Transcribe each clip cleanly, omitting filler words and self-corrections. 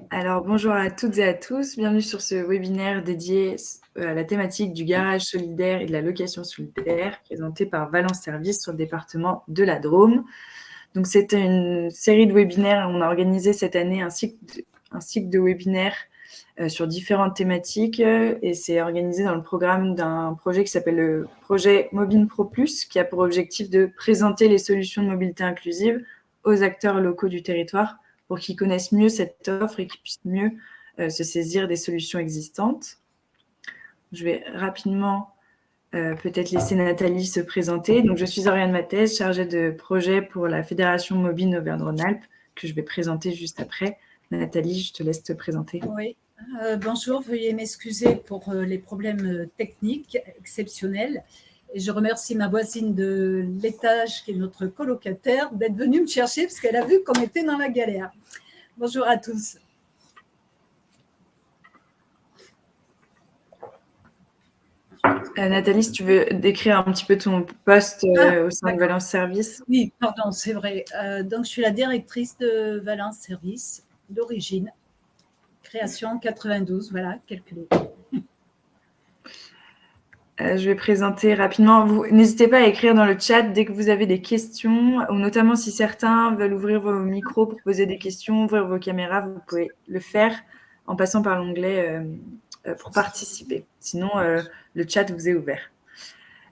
Alors, bonjour à toutes et à tous. Bienvenue sur ce webinaire dédié à la thématique du garage solidaire et de la location solidaire, présenté par Valence Service sur le département de la Drôme. Donc, c'est une série de webinaires. On a organisé cette année un cycle de webinaires sur différentes thématiques et c'est organisé dans le programme d'un projet qui s'appelle le projet Mobine Pro Plus, qui a pour objectif de présenter les solutions de mobilité inclusive aux acteurs locaux du territoire pour qu'ils connaissent mieux cette offre et qu'ils puissent mieux se saisir des solutions existantes. Je vais rapidement peut-être laisser Nathalie se présenter. Donc, je suis Oriane Mathès, chargée de projet pour la Fédération Mobile Auvergne-Rhône-Alpes, que je vais présenter juste après. Nathalie, je te laisse te présenter. Oui, bonjour, veuillez m'excuser pour les problèmes techniques exceptionnels. Et je remercie ma voisine de l'étage, qui est notre colocataire, d'être venue me chercher parce qu'elle a vu qu'on était dans la galère. Bonjour à tous. Nathalie, si tu veux décrire un petit peu ton poste au sein de Valence Service. Oui, pardon, c'est vrai. Donc, je suis la directrice de Valence Service d'origine. Création 92, voilà, calculé. Je vais présenter rapidement. N'hésitez pas à écrire dans le chat dès que vous avez des questions, ou notamment si certains veulent ouvrir vos micros pour poser des questions, ouvrir vos caméras, vous pouvez le faire en passant par l'onglet pour participer. Sinon, le chat vous est ouvert.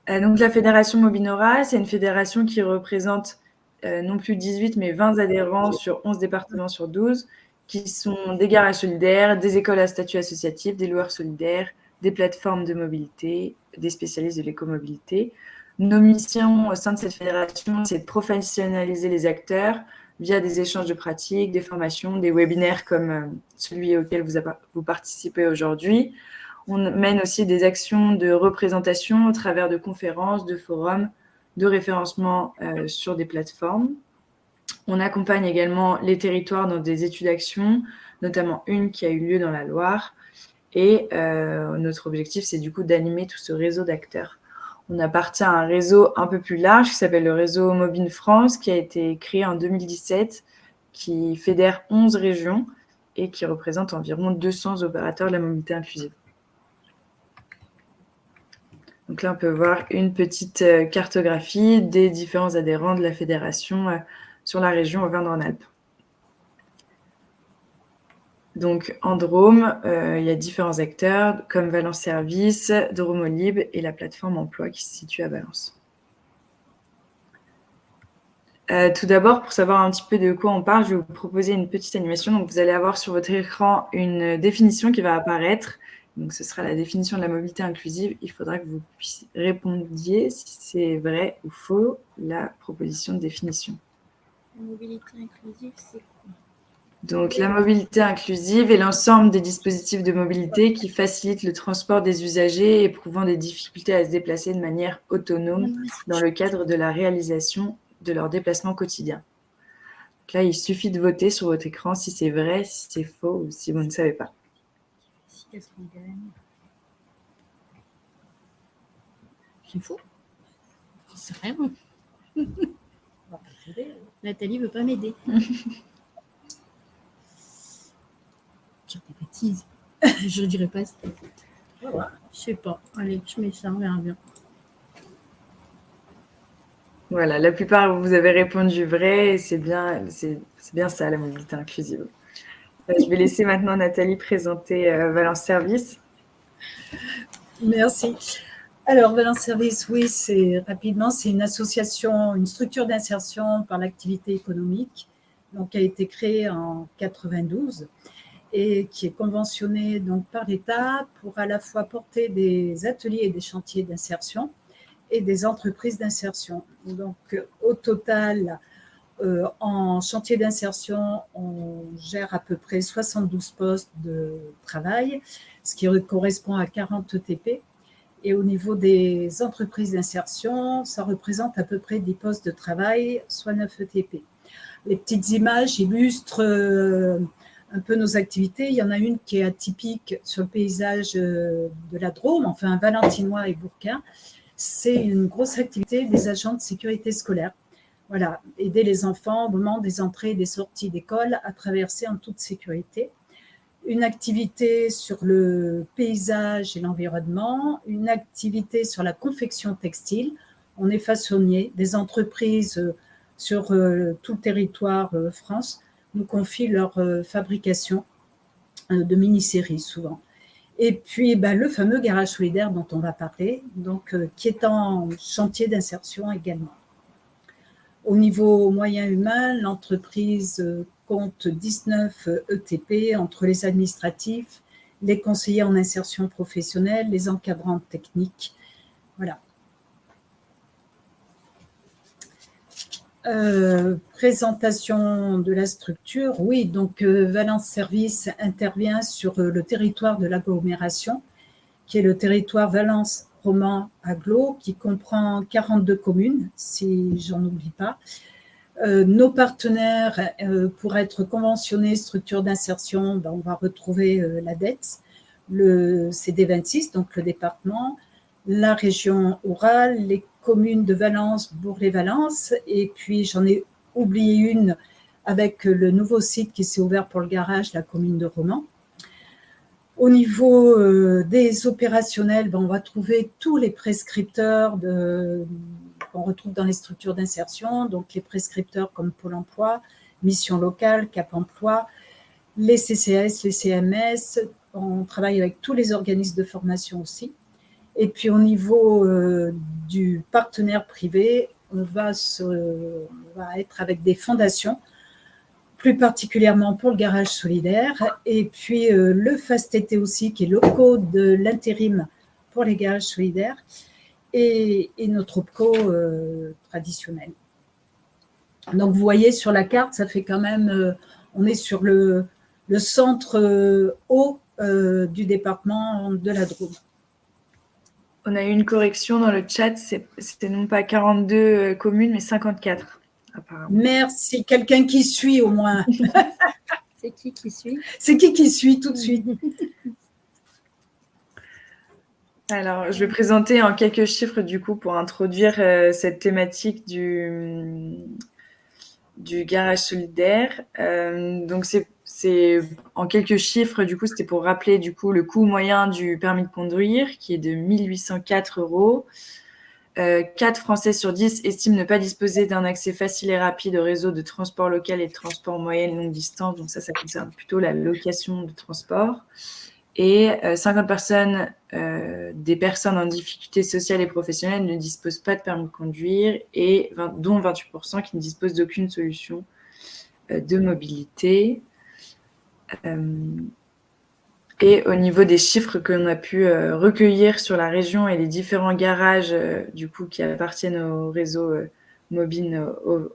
Donc, la Fédération Mobinora, c'est une fédération qui représente non plus 18, mais 20 adhérents sur 11 départements sur 12, qui sont des garages solidaires, des écoles à statut associatif, des loueurs solidaires, des plateformes de mobilité, des spécialistes de l'écomobilité. Nos missions au sein de cette fédération, c'est de professionnaliser les acteurs via des échanges de pratiques, des formations, des webinaires comme celui auquel vous participez aujourd'hui. On mène aussi des actions de représentation au travers de conférences, de forums, de référencement sur des plateformes. On accompagne également les territoires dans des études d'actions, notamment une qui a eu lieu dans la Loire. Et notre objectif, c'est du coup d'animer tout ce réseau d'acteurs. On appartient à un réseau un peu plus large qui s'appelle le réseau Mobile France, qui a été créé en 2017, qui fédère 11 régions et qui représente environ 200 opérateurs de la mobilité inclusive. Donc là, on peut voir une petite cartographie des différents adhérents de la fédération sur la région Auvergne-Rhône-Alpes. Donc, en Drôme, il y a différents acteurs comme Valence Service, Drôme-Olib et la plateforme Emploi qui se situe à Valence. Tout d'abord, pour savoir un petit peu de quoi on parle, je vais vous proposer une petite animation. Donc, vous allez avoir sur votre écran une définition qui va apparaître. Donc, ce sera la définition de la mobilité inclusive. Il faudra que vous répondiez si c'est vrai ou faux la proposition de définition. La mobilité inclusive, c'est quoi? Donc, la mobilité inclusive est l'ensemble des dispositifs de mobilité qui facilitent le transport des usagers éprouvant des difficultés à se déplacer de manière autonome dans le cadre de la réalisation de leurs déplacements quotidiens. Donc là, il suffit de voter sur votre écran si c'est vrai, si c'est faux ou si vous ne savez pas. Qu'est-ce qu'on gagne? C'est faux. C'est rien. Nathalie ne veut pas m'aider. Dire des bêtises. Je ne dirais pas. Je sais pas. Allez, je mets ça, on verra bien. Voilà, la plupart, vous avez répondu vrai et c'est bien ça, la mobilité inclusive. Je vais laisser maintenant Nathalie présenter Valence Service. Merci. Alors, Valence Service, oui, c'est une association, une structure d'insertion par l'activité économique, donc qui a été créée en 92 et qui est conventionnée donc par l'État pour à la fois porter des ateliers et des chantiers d'insertion et des entreprises d'insertion. Donc, au total, en chantier d'insertion, on gère à peu près 72 postes de travail, ce qui correspond à 40 ETP. Et au niveau des entreprises d'insertion, ça représente à peu près 10 postes de travail, soit 9 ETP. Les petites images illustrent un peu nos activités. Il y en a une qui est atypique sur le paysage de la Drôme, enfin Valentinois et Bourquin. C'est une grosse activité des agents de sécurité scolaire. Voilà, aider les enfants au moment des entrées et des sorties d'école à traverser en toute sécurité. une activité sur le paysage et l'environnement, une activité sur la confection textile. On est façonnier, des entreprises sur tout le territoire France nous confient leur fabrication de mini-séries souvent. Et puis le fameux garage solidaire dont on va parler, donc, qui est en chantier d'insertion également. Au niveau moyen humain, l'entreprise compte 19 ETP entre les administratifs, les conseillers en insertion professionnelle, les encadrants techniques. Voilà. Présentation de la structure. Oui, donc Valence Service intervient sur le territoire de l'agglomération, qui est le territoire Valence Roman Agglo, qui comprend 42 communes, si j'en oublie pas. Nos partenaires, pour être conventionnés structure d'insertion, on va retrouver l'ADETS, le CD26, donc le département, la région orale, les communes de Valence, Bourg-les-Valence, et puis j'en ai oublié une avec le nouveau site qui s'est ouvert pour le garage, la commune de Romans. Au niveau des opérationnels, on va trouver tous les prescripteurs qu'on retrouve dans les structures d'insertion, donc les prescripteurs comme Pôle emploi, Mission locale, Cap emploi, les CCAS, les CMS, on travaille avec tous les organismes de formation aussi. Et puis au niveau du partenaire privé, on va être avec des fondations, plus particulièrement pour le garage solidaire, et puis le FAST-TT aussi, qui est l'OPCO de l'intérim pour les garages solidaires, et notre OPCO traditionnel. Donc vous voyez sur la carte, ça fait quand même, on est sur le centre haut du département de la Drôme. On a eu une correction dans le chat, c'était non pas 42 communes, mais 54, apparemment. Merci, quelqu'un qui suit au moins. C'est qui suit? C'est qui suit tout de suite? Alors, je vais présenter en quelques chiffres, du coup, pour introduire cette thématique du garage solidaire. Donc, c'est en quelques chiffres, du coup, c'était pour rappeler du coup le coût moyen du permis de conduire qui est de 1 804 €. 4 Français sur 10 estiment ne pas disposer d'un accès facile et rapide au réseau de transport local et de transport moyenne longue distance. Donc ça concerne plutôt la location de transport. Et 50% des personnes en difficulté sociale et professionnelle ne disposent pas de permis de conduire, et dont 28% qui ne disposent d'aucune solution de mobilité. Et au niveau des chiffres que l'on a pu recueillir sur la région et les différents garages du coup, qui appartiennent au réseau Mobine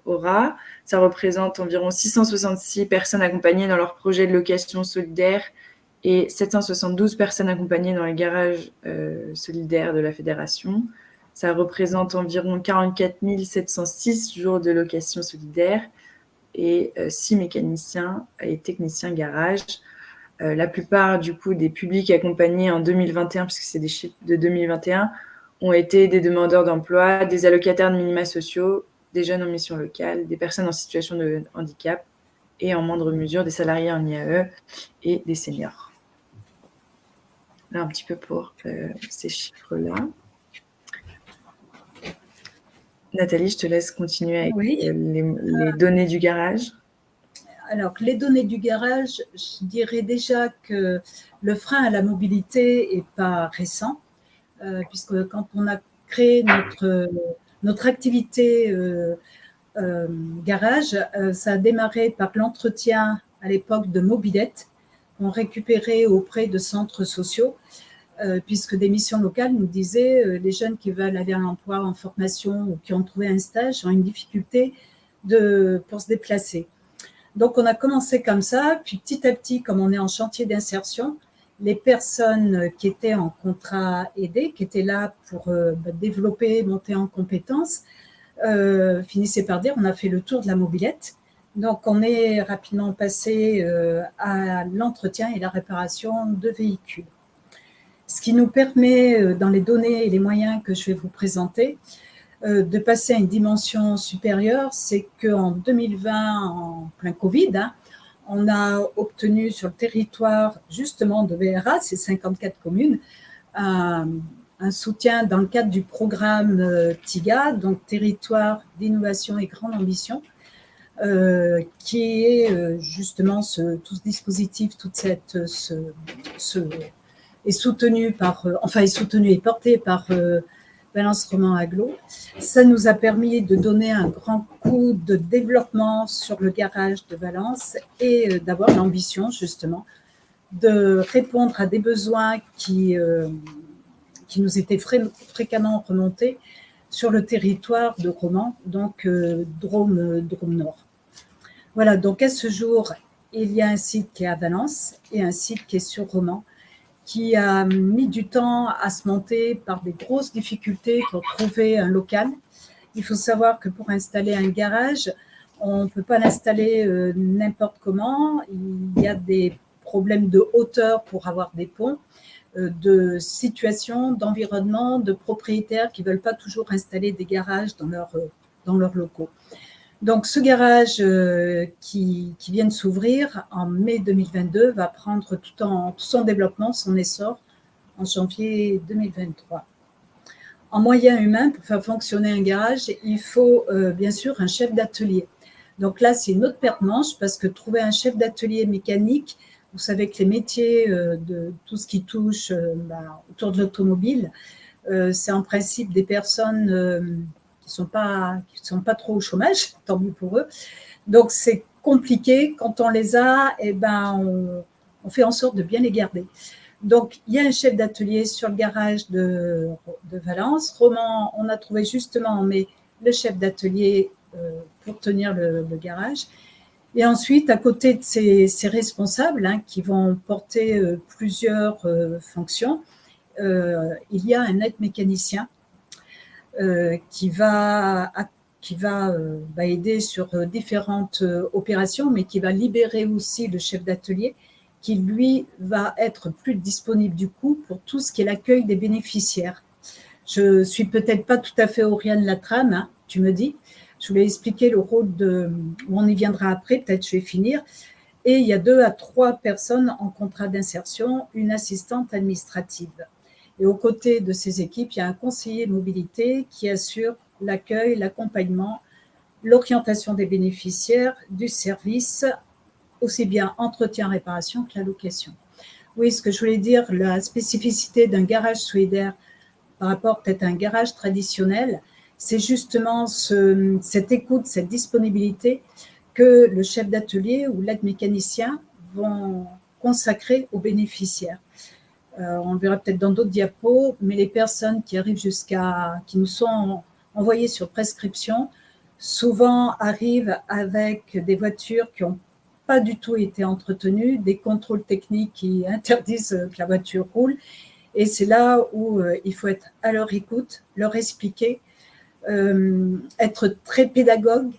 Aura, ça représente environ 666 personnes accompagnées dans leur projet de location solidaire et 772 personnes accompagnées dans les garages solidaires de la fédération. Ça représente environ 44 706 jours de location solidaire et 6 mécaniciens et techniciens garage. La plupart du coup des publics accompagnés en 2021, puisque c'est des chiffres de 2021, ont été des demandeurs d'emploi, des allocataires de minima sociaux, des jeunes en mission locale, des personnes en situation de handicap et en moindre mesure des salariés en IAE et des seniors. Là, un petit peu pour ces chiffres-là. Nathalie, je te laisse continuer avec les données du garage. Alors, les données du garage, je dirais déjà que le frein à la mobilité n'est pas récent, puisque quand on a créé notre activité garage, ça a démarré par l'entretien à l'époque de mobylettes qu'on récupérait auprès de centres sociaux, puisque des missions locales nous disaient les jeunes qui veulent aller à l'emploi, en formation ou qui ont trouvé un stage ont une difficulté pour se déplacer. Donc, on a commencé comme ça, puis petit à petit, comme on est en chantier d'insertion, les personnes qui étaient en contrat aidé, qui étaient là pour développer, monter en compétences, finissaient par dire on a fait le tour de la mobilette. Donc, on est rapidement passé à l'entretien et la réparation de véhicules. Ce qui nous permet, dans les données et les moyens que je vais vous présenter, de passer à une dimension supérieure, c'est qu'en 2020, en plein Covid, on a obtenu sur le territoire justement de VRA, c'est 54 communes, un soutien dans le cadre du programme TIGA, donc Territoire d'innovation et grande ambition, qui est justement tout ce dispositif, est soutenu et porté par Valence Roman Agglo. Ça nous a permis de donner un grand coup de développement sur le garage de Valence et d'avoir l'ambition justement de répondre à des besoins qui nous étaient fréquemment remontés sur le territoire de Romans, donc Drôme Nord. Voilà, donc à ce jour, il y a un site qui est à Valence et un site qui est sur Romans, qui a mis du temps à se monter par des grosses difficultés pour trouver un local. Il faut savoir que pour installer un garage, on ne peut pas l'installer n'importe comment. Il y a des problèmes de hauteur pour avoir des ponts, de situation, d'environnement, de propriétaires qui ne veulent pas toujours installer des garages dans leurs locaux. Donc, ce garage qui vient de s'ouvrir en mai 2022 va prendre tout son développement, son essor en janvier 2023. En moyens humains, pour faire fonctionner un garage, il faut bien sûr un chef d'atelier. Donc là, c'est une autre paire de manches parce que trouver un chef d'atelier mécanique, vous savez que les métiers de tout ce qui touche autour de l'automobile, c'est en principe des personnes qui ne sont pas trop au chômage, tant mieux pour eux. Donc, c'est compliqué. Quand on les a, on fait en sorte de bien les garder. Donc, il y a un chef d'atelier sur le garage de Valence. Roman, on a trouvé justement en mai le chef d'atelier pour tenir le garage. Et ensuite, à côté de ces responsables qui vont porter plusieurs fonctions, il y a un aide mécanicien qui va aider sur différentes opérations, mais qui va libérer aussi le chef d'atelier, qui lui va être plus disponible du coup pour tout ce qui est l'accueil des bénéficiaires. Je suis peut-être pas tout à fait Oriane Latrame, tu me dis. Je voulais expliquer le rôle on y viendra après, peut-être je vais finir. Et il y a 2 à 3 personnes en contrat d'insertion, une assistante administrative. Et aux côtés de ces équipes, il y a un conseiller mobilité qui assure l'accueil, l'accompagnement, l'orientation des bénéficiaires du service, aussi bien entretien, réparation que la location. Oui, ce que je voulais dire, la spécificité d'un garage solidaire par rapport peut-être à un garage traditionnel, c'est justement cette écoute, cette disponibilité que le chef d'atelier ou l'aide mécanicien vont consacrer aux bénéficiaires. On le verra peut-être dans d'autres diapos, mais les personnes qui arrivent qui nous sont envoyées sur prescription, souvent arrivent avec des voitures qui n'ont pas du tout été entretenues, des contrôles techniques qui interdisent que la voiture roule. Et c'est là où il faut être à leur écoute, leur expliquer, être très pédagogue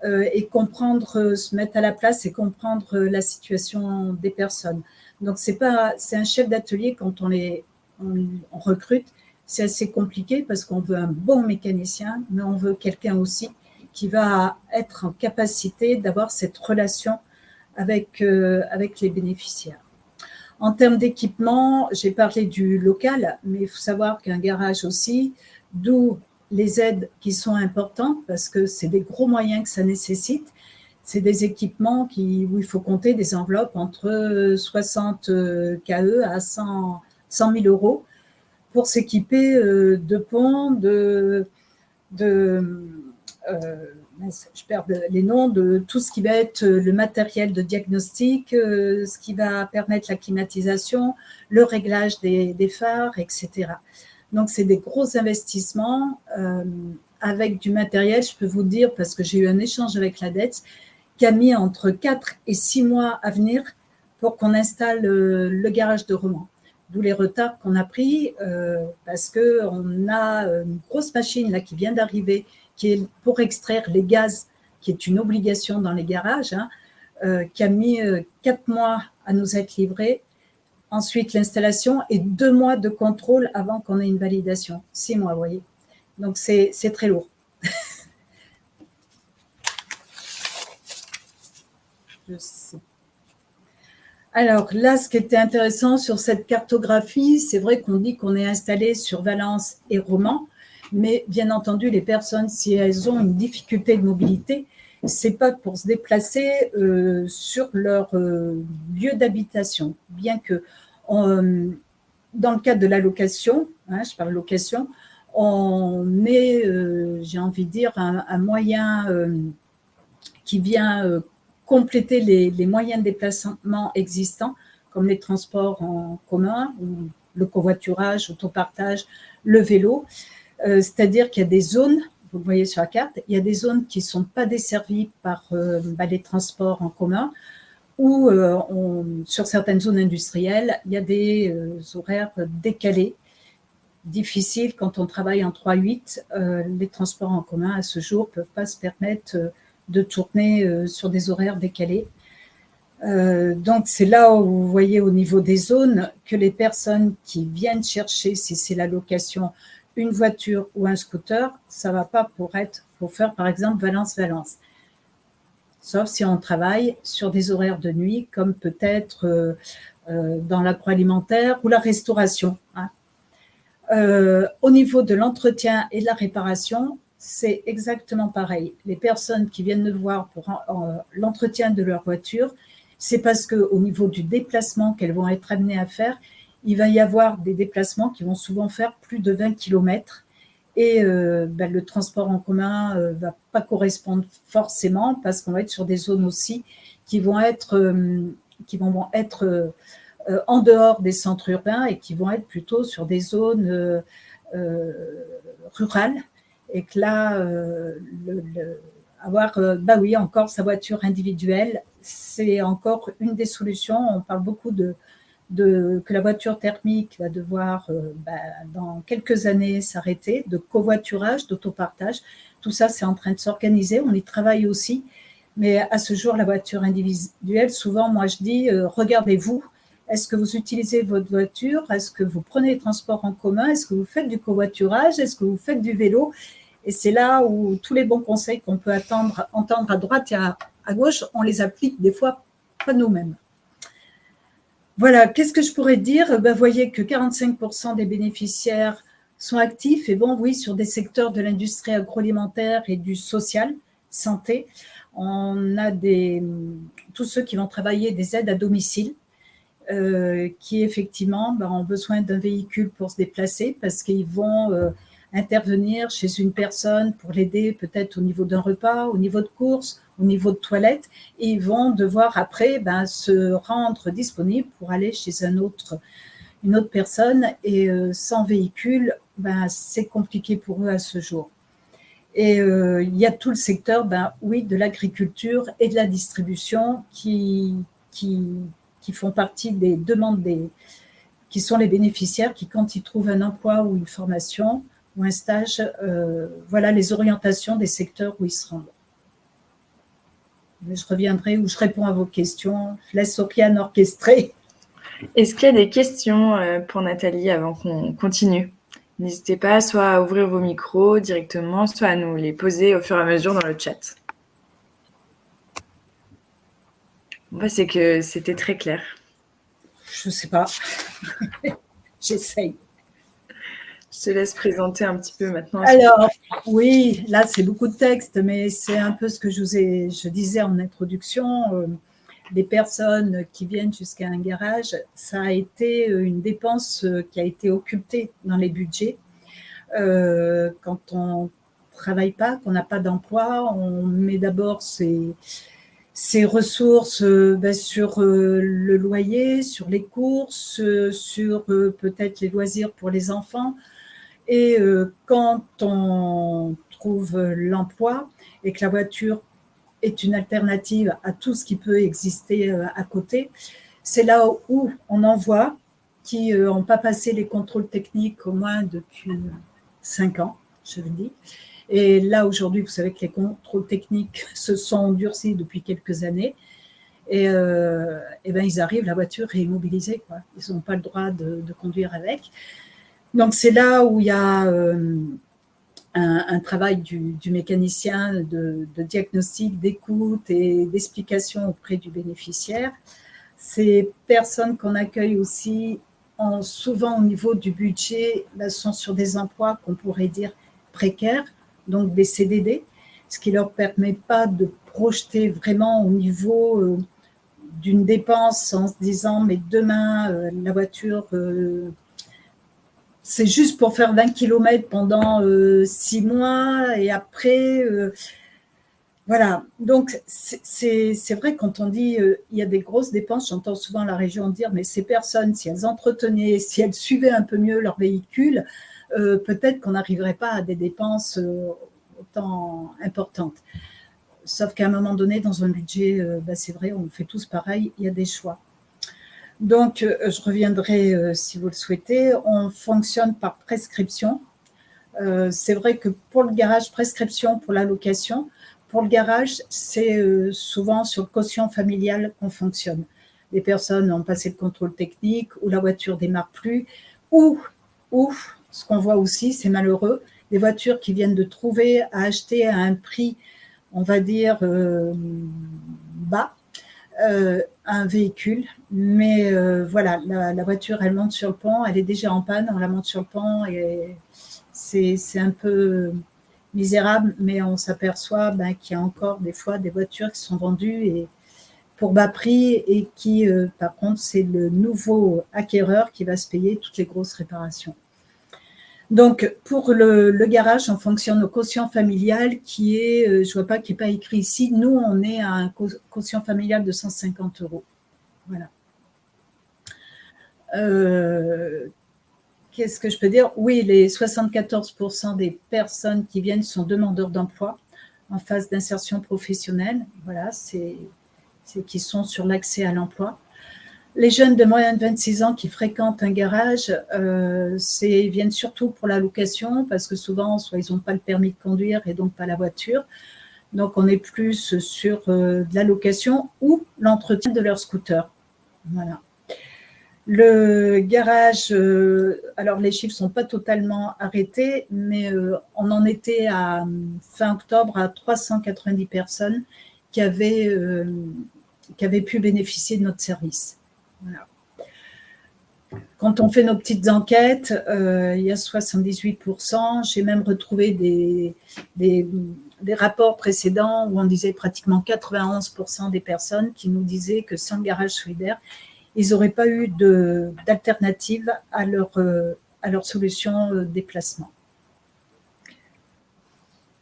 et comprendre, se mettre à la place et comprendre la situation des personnes. Donc, c'est un chef d'atelier, quand on recrute, c'est assez compliqué parce qu'on veut un bon mécanicien, mais on veut quelqu'un aussi qui va être en capacité d'avoir cette relation avec les bénéficiaires. En termes d'équipement, j'ai parlé du local, mais il faut savoir qu'un garage aussi, d'où les aides qui sont importantes parce que c'est des gros moyens que ça nécessite. C'est des équipements où il faut compter des enveloppes entre 60 KE à 100 000 euros pour s'équiper de ponts, je perds les noms, de tout ce qui va être le matériel de diagnostic, ce qui va permettre la climatisation, le réglage des phares, etc. Donc, c'est des gros investissements avec du matériel, je peux vous dire, parce que j'ai eu un échange avec la DETS, qui a mis entre 4 et 6 mois à venir pour qu'on installe le garage de Romans. D'où les retards qu'on a pris parce qu'on a une grosse machine là, qui vient d'arriver, qui est pour extraire les gaz, qui est une obligation dans les garages, qui a mis 4 mois à nous être livrée. Ensuite, l'installation et 2 mois de contrôle avant qu'on ait une validation. 6 mois, vous voyez. Donc, c'est très lourd. Je sais Alors là, ce qui était intéressant sur cette cartographie, c'est vrai qu'on dit qu'on est installé sur Valence et Romans, mais bien entendu, les personnes, si elles ont une difficulté de mobilité, c'est pas pour se déplacer sur leur lieu d'habitation, bien que dans le cadre de la location, je parle location, on est, j'ai envie de dire, un moyen qui vient compléter les moyens de déplacement existants, comme les transports en commun, ou le covoiturage, l'autopartage, le vélo. C'est-à-dire qu'il y a des zones, vous le voyez sur la carte, il y a des zones qui ne sont pas desservies par les transports en commun, ou sur certaines zones industrielles, il y a des horaires décalés, difficiles quand on travaille en 3-8. Les transports en commun, à ce jour, ne peuvent pas se permettre de tourner sur des horaires décalés. Donc, c'est là où vous voyez au niveau des zones que les personnes qui viennent chercher, si c'est la location, une voiture ou un scooter, ça ne va pas pour faire, par exemple, Valence-Valence. Sauf si on travaille sur des horaires de nuit, comme peut-être dans l'agroalimentaire ou la restauration. Au niveau de l'entretien et de la réparation, c'est exactement pareil. Les personnes qui viennent me voir pour l'entretien de leur voiture, c'est parce qu'au niveau du déplacement qu'elles vont être amenées à faire, il va y avoir des déplacements qui vont souvent faire plus de 20 km. Et le transport en commun ne va pas correspondre forcément, parce qu'on va être sur des zones aussi qui vont être en dehors des centres urbains et qui vont être plutôt sur des zones rurales. Et que là, avoir encore sa voiture individuelle, c'est encore une des solutions. On parle beaucoup que la voiture thermique va devoir, dans quelques années, s'arrêter, de covoiturage, d'autopartage. Tout ça, c'est en train de s'organiser. On y travaille aussi. Mais à ce jour, la voiture individuelle, souvent, moi, je dis, regardez-vous. Est-ce que vous utilisez votre voiture? Est-ce que vous prenez les transports en commun? Est-ce que vous faites du covoiturage? Est-ce que vous faites du vélo? Et c'est là où tous les bons conseils qu'on peut entendre à droite et à gauche, on les applique des fois pas nous-mêmes. Voilà, qu'est-ce que je pourrais dire? Vous voyez que 45% des bénéficiaires sont actifs et vont, oui, sur des secteurs de l'industrie agroalimentaire et du social, santé. On a tous ceux qui vont travailler des aides à domicile, qui effectivement ont besoin d'un véhicule pour se déplacer, parce qu'ils vont intervenir chez une personne pour l'aider peut-être au niveau d'un repas, au niveau de courses, au niveau de toilettes, et ils vont devoir après se rendre disponibles pour aller chez une autre personne, et sans véhicule, c'est compliqué pour eux à ce jour. Et il y a tout le secteur oui, de l'agriculture et de la distribution qui font partie des demandes qui sont les bénéficiaires, qui, quand ils trouvent un emploi ou une formation ou un stage, voilà les orientations des secteurs où ils se rendent. Mais je reviendrai ou je réponds à vos questions. Je laisse Sofiane orchestrer. Est-ce qu'il y a des questions pour Nathalie avant qu'on continue? N'hésitez pas soit à ouvrir vos micros directement, soit à nous les poser au fur et à mesure dans le chat. C'est que c'était très clair. Je ne sais pas. J'essaye. Je te laisse présenter un petit peu maintenant. Alors, oui, là, c'est beaucoup de texte, mais c'est un peu ce que je disais en introduction. Les personnes qui viennent jusqu'à un garage, ça a été une dépense qui a été occultée dans les budgets. Quand on ne travaille pas, qu'on n'a pas d'emploi, on met d'abord ses ressources sur le loyer, sur les courses, sur peut-être les loisirs pour les enfants. Et quand on trouve l'emploi et que la voiture est une alternative à tout ce qui peut exister à côté, c'est là où on en voit qui n'ont pas passé les contrôles techniques au moins depuis 5 ans, je le dis. Et là, aujourd'hui, vous savez que les contrôles techniques se sont durcis depuis quelques années. Et ils arrivent, la voiture est immobilisée, quoi. Ils n'ont pas le droit de conduire avec. Donc, c'est là où il y a un travail du mécanicien de diagnostic, d'écoute et d'explication auprès du bénéficiaire. Ces personnes qu'on accueille aussi, souvent au niveau du budget, là, sont sur des emplois qu'on pourrait dire précaires, donc des CDD, ce qui ne leur permet pas de projeter vraiment au niveau d'une dépense en se disant mais demain, la voiture, c'est juste pour faire 20 km pendant 6 mois et après, voilà. Donc, c'est vrai quand on dit il y a des grosses dépenses, j'entends souvent la région dire mais ces personnes, si elles entretenaient, si elles suivaient un peu mieux leur véhicule, peut-être qu'on n'arriverait pas à des dépenses autant importantes. Sauf qu'à un moment donné, dans un budget, c'est vrai, on fait tous pareil, il y a des choix. Donc, je reviendrai si vous le souhaitez. On fonctionne par prescription. C'est vrai que pour le garage, prescription pour la location. Pour le garage, c'est souvent sur le quotient familial qu'on fonctionne. Les personnes ont passé le contrôle technique, ou la voiture démarre plus, ou ce qu'on voit aussi, c'est malheureux, des voitures qui viennent de trouver à acheter à un prix, on va dire, bas, un véhicule, mais voilà, la voiture, elle monte sur le pont, elle est déjà en panne, on la monte sur le pont et c'est un peu misérable, mais on s'aperçoit qu'il y a encore des fois des voitures qui sont vendues et pour bas prix et qui, par contre, c'est le nouveau acquéreur qui va se payer toutes les grosses réparations. Donc, pour le garage, on fonctionne au quotient familial qui est, je ne vois pas, qui n'est pas écrit ici. Nous, on est à un quotient familial de 150 €. Voilà. Qu'est-ce que je peux dire? Oui, les 74% des personnes qui viennent sont demandeurs d'emploi en phase d'insertion professionnelle. Voilà, c'est qui sont sur l'accès à l'emploi. Les jeunes de moins de 26 ans qui fréquentent un garage, viennent surtout pour la location parce que souvent, soit ils n'ont pas le permis de conduire et donc pas la voiture. Donc, on est plus sur de la location ou l'entretien de leur scooter. Voilà. Le garage, alors les chiffres ne sont pas totalement arrêtés, mais on en était à fin octobre à 390 personnes qui avaient pu bénéficier de notre service. Voilà. Quand on fait nos petites enquêtes, il y a 78%. J'ai même retrouvé des rapports précédents où on disait pratiquement 91% des personnes qui nous disaient que sans le garage solidaire, ils n'auraient pas eu d'alternative à leur solution de déplacement.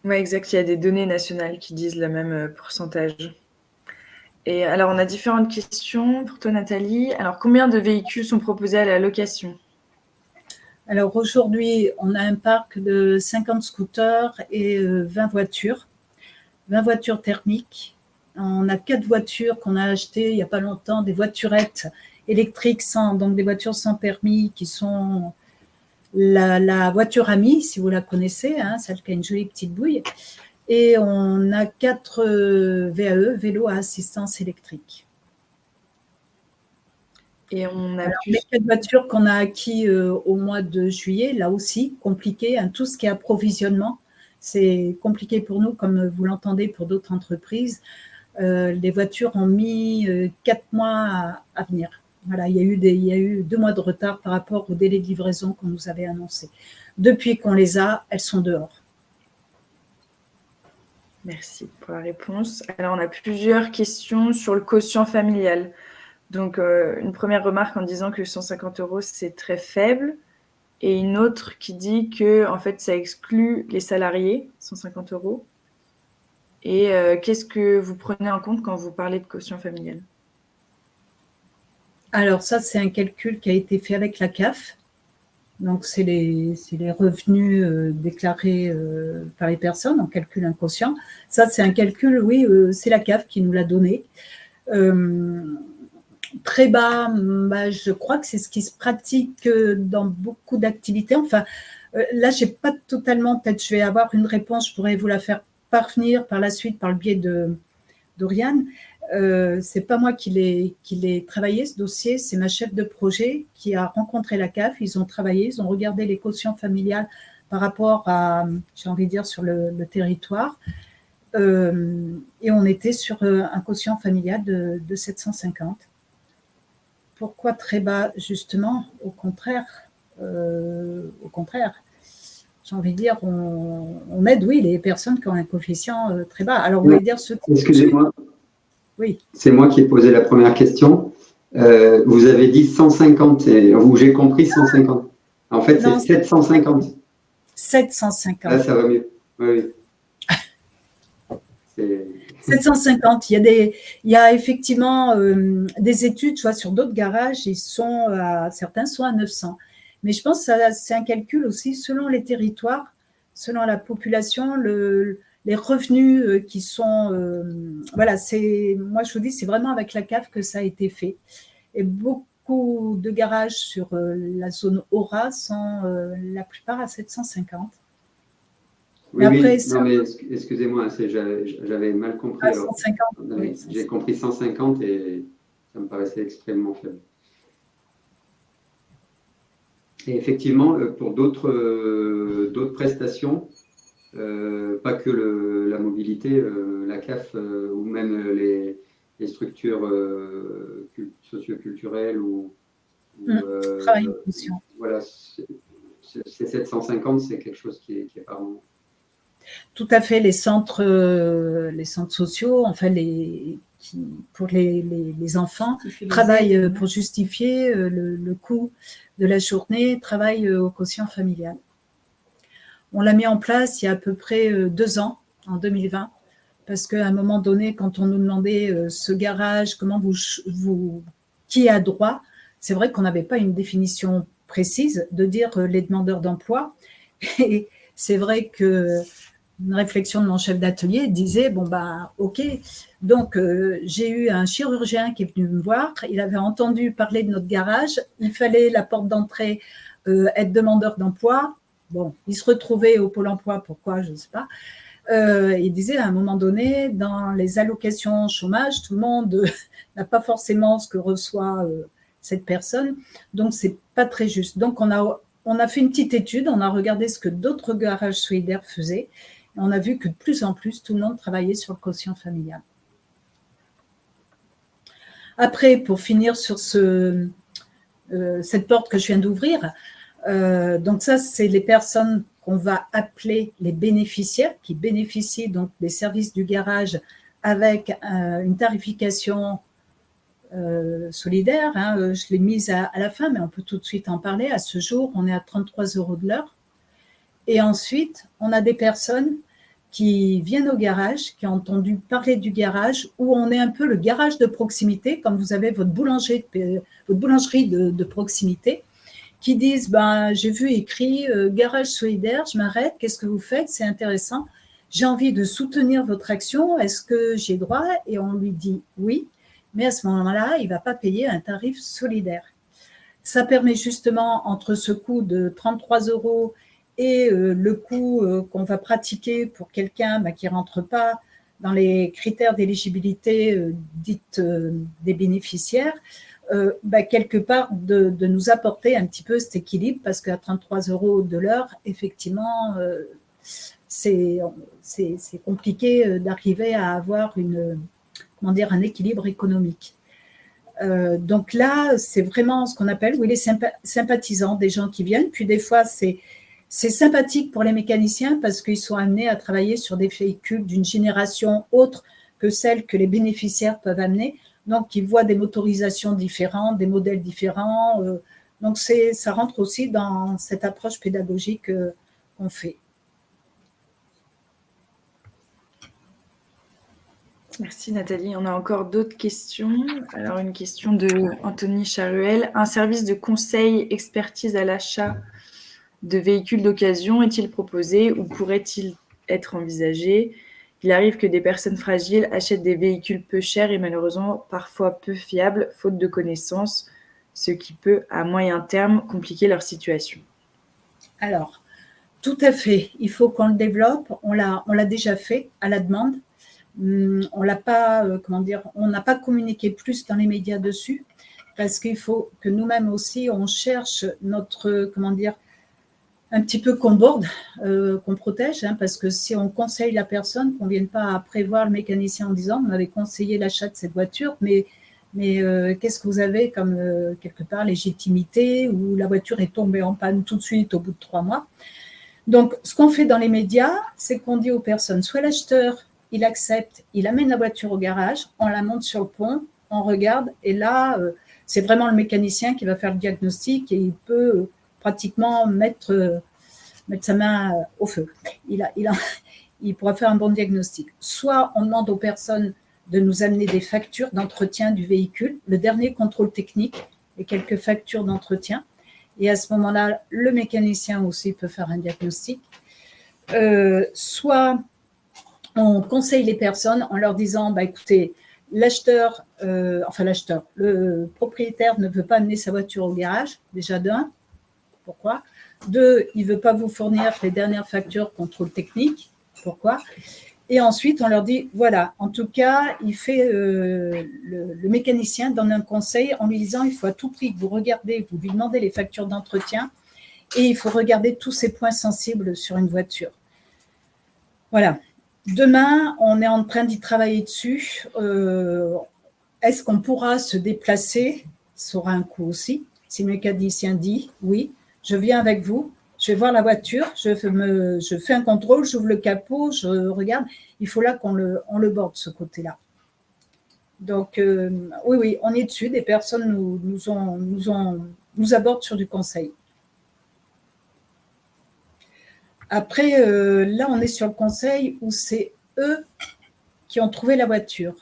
Oui, exact. Il y a des données nationales qui disent le même pourcentage. Et alors, on a différentes questions pour toi, Nathalie. Alors, combien de véhicules sont proposés à la location? Alors, aujourd'hui, on a un parc de 50 scooters et 20 voitures. 20 voitures thermiques. On a 4 voitures qu'on a achetées il n'y a pas longtemps, des voiturettes électriques, donc des voitures sans permis qui sont la voiture amie, si vous la connaissez, celle qui a une jolie petite bouille. Et on a 4 VAE, vélos à assistance électrique. Et on a les 4 voitures qu'on a acquis au mois de juillet, là aussi, compliqué, tout ce qui est approvisionnement, c'est compliqué pour nous, comme vous l'entendez pour d'autres entreprises. Les voitures ont mis 4 mois à venir. Voilà, il y a eu 2 mois de retard par rapport au délai de livraison qu'on nous avait annoncé. Depuis qu'on les a, elles sont dehors. Merci pour la réponse. Alors, on a plusieurs questions sur le quotient familial. Donc, une première remarque en disant que 150 €, c'est très faible. Et une autre qui dit que, en fait, ça exclut les salariés, 150 €. Et qu'est-ce que vous prenez en compte quand vous parlez de quotient familial? Alors ça, c'est un calcul qui a été fait avec la CAF. Donc, c'est les revenus déclarés par les personnes, on calcule un quotient. Ça, c'est un calcul, oui, c'est la CAF qui nous l'a donné. Très bas, je crois que c'est ce qui se pratique dans beaucoup d'activités. Enfin, là, je n'ai pas totalement, peut-être je vais avoir une réponse, je pourrais vous la faire parvenir par la suite par le biais d'Oriane. C'est pas moi qui l'ai travaillé, ce dossier, c'est ma chef de projet qui a rencontré la CAF. Ils ont travaillé, ils ont regardé les quotients familiales par rapport à, j'ai envie de dire, sur le territoire. Et on était sur un quotient familial de 750. Pourquoi très bas? Justement, au contraire, j'ai envie de dire, on aide, oui, les personnes qui ont un coefficient très bas. Alors, vous voulez dire ceux qui… Excusez-moi, Oui. c'est moi qui ai posé la première question. Vous avez dit 150, ou j'ai compris 150. En fait, Non, c'est 750. 750. Là, ça va mieux. Oui. 750. Il y a effectivement des études, tu vois, sur d'autres garages, certains sont à 900. Mais je pense que c'est un calcul aussi selon les territoires, selon la population, les revenus qui sont… voilà, moi je vous dis, c'est vraiment avec la CAF que ça a été fait. Et beaucoup de garages sur la zone Aura sont la plupart à 750. Oui, après, non, mais excusez-moi, j'avais mal compris. 150, oui, j'ai compris 150 et ça me paraissait extrêmement faible. Et effectivement, pour d'autres prestations, pas que la mobilité, la CAF ou même les structures socioculturelles travail en fonction. Voilà, c'est 750, c'est quelque chose qui est apparent. Tout à fait, les centres sociaux, enfin pour les enfants, travaillent pour justifier le coût de la journée, travaillent au quotient familial. On l'a mis en place il y a à peu près 2 ans, en 2020, parce qu'à un moment donné, quand on nous demandait ce garage, qui a droit, c'est vrai qu'on n'avait pas une définition précise de dire les demandeurs d'emploi. Et c'est vrai que une réflexion de mon chef d'atelier disait, ok, donc j'ai eu un chirurgien qui est venu me voir, il avait entendu parler de notre garage, il fallait la porte d'entrée être demandeur d'emploi. Bon, il se retrouvait au Pôle emploi, pourquoi, je ne sais pas. Il disait à un moment donné, dans les allocations chômage, tout le monde n'a pas forcément ce que reçoit cette personne, donc c'est pas très juste. Donc on a fait une petite étude, on a regardé ce que d'autres garages solidaires faisaient, et on a vu que de plus en plus, tout le monde travaillait sur le quotient familial. Après, pour finir sur cette porte que je viens d'ouvrir, donc ça, c'est les personnes qu'on va appeler les bénéficiaires, qui bénéficient donc des services du garage avec une tarification solidaire. Je l'ai mise à la fin, mais on peut tout de suite en parler. À ce jour, on est à 33 € de l'heure. Et ensuite, on a des personnes qui viennent au garage, qui ont entendu parler du garage, où on est un peu le garage de proximité, comme vous avez votre boulangerie de proximité, qui disent j'ai vu écrit garage solidaire, je m'arrête, qu'est-ce que vous faites? C'est intéressant. J'ai envie de soutenir votre action, est-ce que j'ai droit? Et on lui dit oui, mais à ce moment-là, il ne va pas payer un tarif solidaire. Ça permet justement, entre ce coût de 33 € et le coût qu'on va pratiquer pour quelqu'un qui ne rentre pas dans les critères d'éligibilité dites des bénéficiaires, quelque part de nous apporter un petit peu cet équilibre, parce qu'à 33 € de l'heure, effectivement, c'est compliqué d'arriver à avoir un équilibre économique. Donc là, c'est vraiment ce qu'on appelle les sympathisants, des gens qui viennent. Puis des fois, c'est sympathique pour les mécaniciens parce qu'ils sont amenés à travailler sur des véhicules d'une génération autre que celle que les bénéficiaires peuvent amener. Donc, ils voient des motorisations différentes, des modèles différents. Donc, ça rentre aussi dans cette approche pédagogique qu'on fait. Merci Nathalie. On a encore d'autres questions. Alors, une question de Anthony Charuel. Un service de conseil, expertise à l'achat de véhicules d'occasion est-il proposé ou pourrait-il être envisagé? Il arrive que des personnes fragiles achètent des véhicules peu chers et malheureusement parfois peu fiables, faute de connaissances, ce qui peut, à moyen terme, compliquer leur situation. Alors, tout à fait. Il faut qu'on le développe. On l'a déjà fait à la demande. On l'a pas, on n'a pas communiqué plus dans les médias dessus, parce qu'il faut que nous-mêmes aussi, on cherche notre, un petit peu qu'on borde, qu'on protège, parce que si on conseille la personne, qu'on ne vienne pas à prévoir le mécanicien en disant on avait conseillé l'achat de cette voiture, mais mais qu'est-ce que vous avez comme, quelque part, légitimité, ou la voiture est tombée en panne tout de suite au bout de 3 mois. Donc, ce qu'on fait dans les médias, c'est qu'on dit aux personnes, soit l'acheteur, il accepte, il amène la voiture au garage, on la monte sur le pont, on regarde, et là, c'est vraiment le mécanicien qui va faire le diagnostic et il peut pratiquement mettre sa main au feu. Il pourra faire un bon diagnostic. Soit on demande aux personnes de nous amener des factures d'entretien du véhicule, le dernier contrôle technique et quelques factures d'entretien. Et à ce moment-là, le mécanicien aussi peut faire un diagnostic. Soit on conseille les personnes en leur disant, bah, écoutez, le propriétaire ne veut pas amener sa voiture au garage, déjà d'un. Pourquoi ? 2, il ne veut pas vous fournir les dernières factures contrôle technique. Pourquoi ? Et ensuite, on leur dit, voilà, en tout cas, le mécanicien donne un conseil en lui disant, il faut à tout prix que vous regardez, vous lui demandez les factures d'entretien et il faut regarder tous ces points sensibles sur une voiture. Voilà. Demain, on est en train d'y travailler dessus. Est-ce qu'on pourra se déplacer ? Ça aura un coût aussi. Si le mécanicien dit, oui, je viens avec vous, je vais voir la voiture, je fais un contrôle, j'ouvre le capot, je regarde. Il faut là qu'on le borde, ce côté-là. Donc, oui, on est dessus. Des personnes nous abordent sur du conseil. Après, là, on est sur le conseil où c'est eux qui ont trouvé la voiture.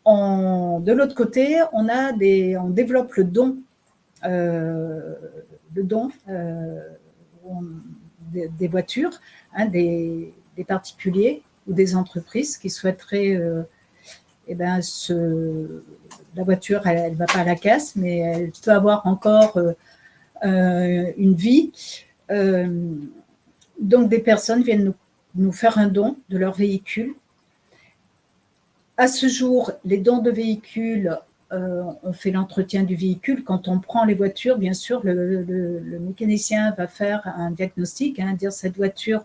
De l'autre côté, on développe le don. Des voitures, hein, des particuliers ou des entreprises qui souhaiteraient, la voiture, elle ne va pas à la casse, mais elle peut avoir encore une vie. Donc, des personnes viennent nous faire un don de leur véhicule. À ce jour, les dons de véhicules, on fait l'entretien du véhicule. Quand on prend les voitures, bien sûr, le mécanicien va faire un diagnostic, hein, dire cette voiture,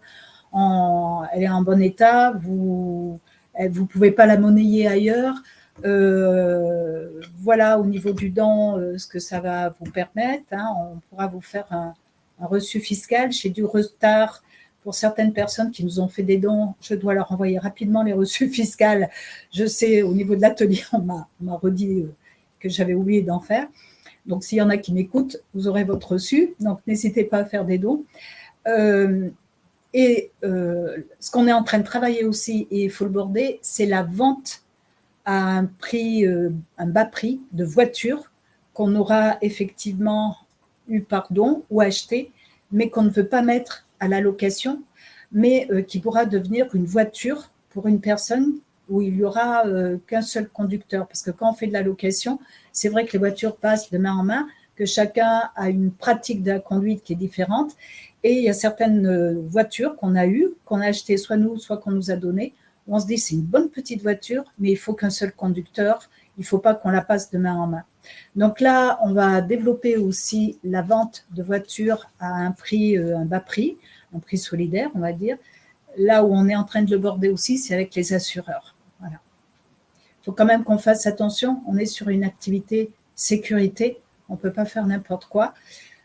elle est en bon état, vous ne pouvez pas la monnayer ailleurs. Voilà, au niveau du don, ce que ça va vous permettre. Hein, on pourra vous faire un reçu fiscal. J'ai du retard pour certaines personnes qui nous ont fait des dons. Je dois leur envoyer rapidement les reçus fiscaux. Je sais, au niveau de l'atelier, on m'a redit que j'avais oublié d'en faire. Donc, s'il y en a qui m'écoutent, vous aurez votre reçu. Donc, n'hésitez pas à faire des dons. Ce qu'on est en train de travailler aussi, et il faut le border, c'est la vente à un bas prix de voitures qu'on aura effectivement eu par don ou acheté, mais qu'on ne veut pas mettre à la location, mais qui pourra devenir une voiture pour une personne où il n'y aura qu'un seul conducteur. Parce que quand on fait de la location, c'est vrai que les voitures passent de main en main, que chacun a une pratique de la conduite qui est différente. Et il y a certaines voitures qu'on a eues, qu'on a achetées soit nous, soit qu'on nous a données, où on se dit c'est une bonne petite voiture, mais il faut qu'un seul conducteur, il ne faut pas qu'on la passe de main en main. Donc là, on va développer aussi la vente de voitures à un bas prix, un prix solidaire, on va dire. Là où on est en train de le border aussi, c'est avec les assureurs. Voilà. Il faut quand même qu'on fasse attention. On est sur une activité sécurité. On ne peut pas faire n'importe quoi.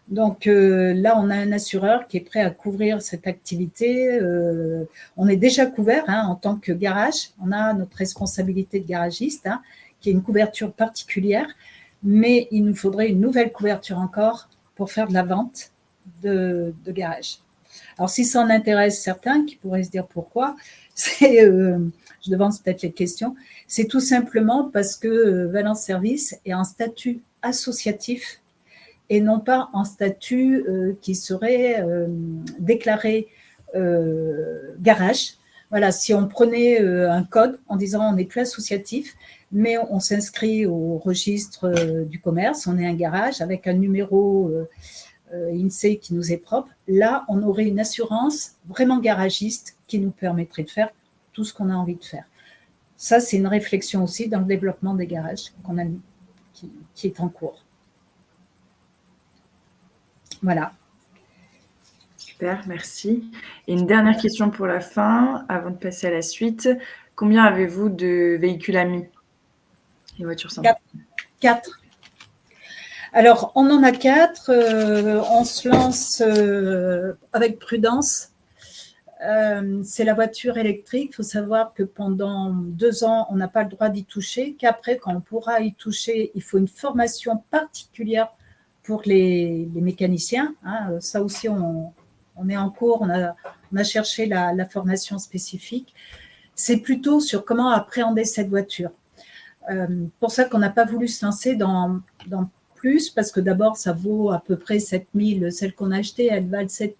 Donc là, on a un assureur qui est prêt à couvrir cette activité. On est déjà couvert en tant que garage. On a notre responsabilité de garagiste, qui est une couverture particulière. Mais il nous faudrait une nouvelle couverture encore pour faire de la vente de garage. Alors, si ça en intéresse certains qui pourraient se dire pourquoi, je devance peut-être les questions, c'est tout simplement parce que Valence Service est en statut associatif et non pas en statut qui serait déclaré garage. Voilà, si on prenait un code en disant on n'est plus associatif, mais on s'inscrit au registre du commerce, on est un garage avec un numéro INSEE qui nous est propre, là, on aurait une assurance vraiment garagiste qui nous permettrait de faire tout ce qu'on a envie de faire. Ça, c'est une réflexion aussi dans le développement des garages qu'on a mis, qui est en cours. Voilà. Super, merci. Et une dernière question pour la fin, avant de passer à la suite. Combien avez-vous de véhicules amis ? Les voitures sans 4. Alors, on en a 4. On se lance avec prudence. C'est la voiture électrique. Il faut savoir que pendant 2 ans, on n'a pas le droit d'y toucher, qu'après, quand on pourra y toucher, il faut une formation particulière pour les mécaniciens. Hein. Ça aussi, on est en cours, on a cherché la formation spécifique. C'est plutôt sur comment appréhender cette voiture. Pour ça qu'on n'a pas voulu se lancer dans plus, parce que d'abord, ça vaut à peu près 7 000. Celle qu'on a achetée, elle valent 7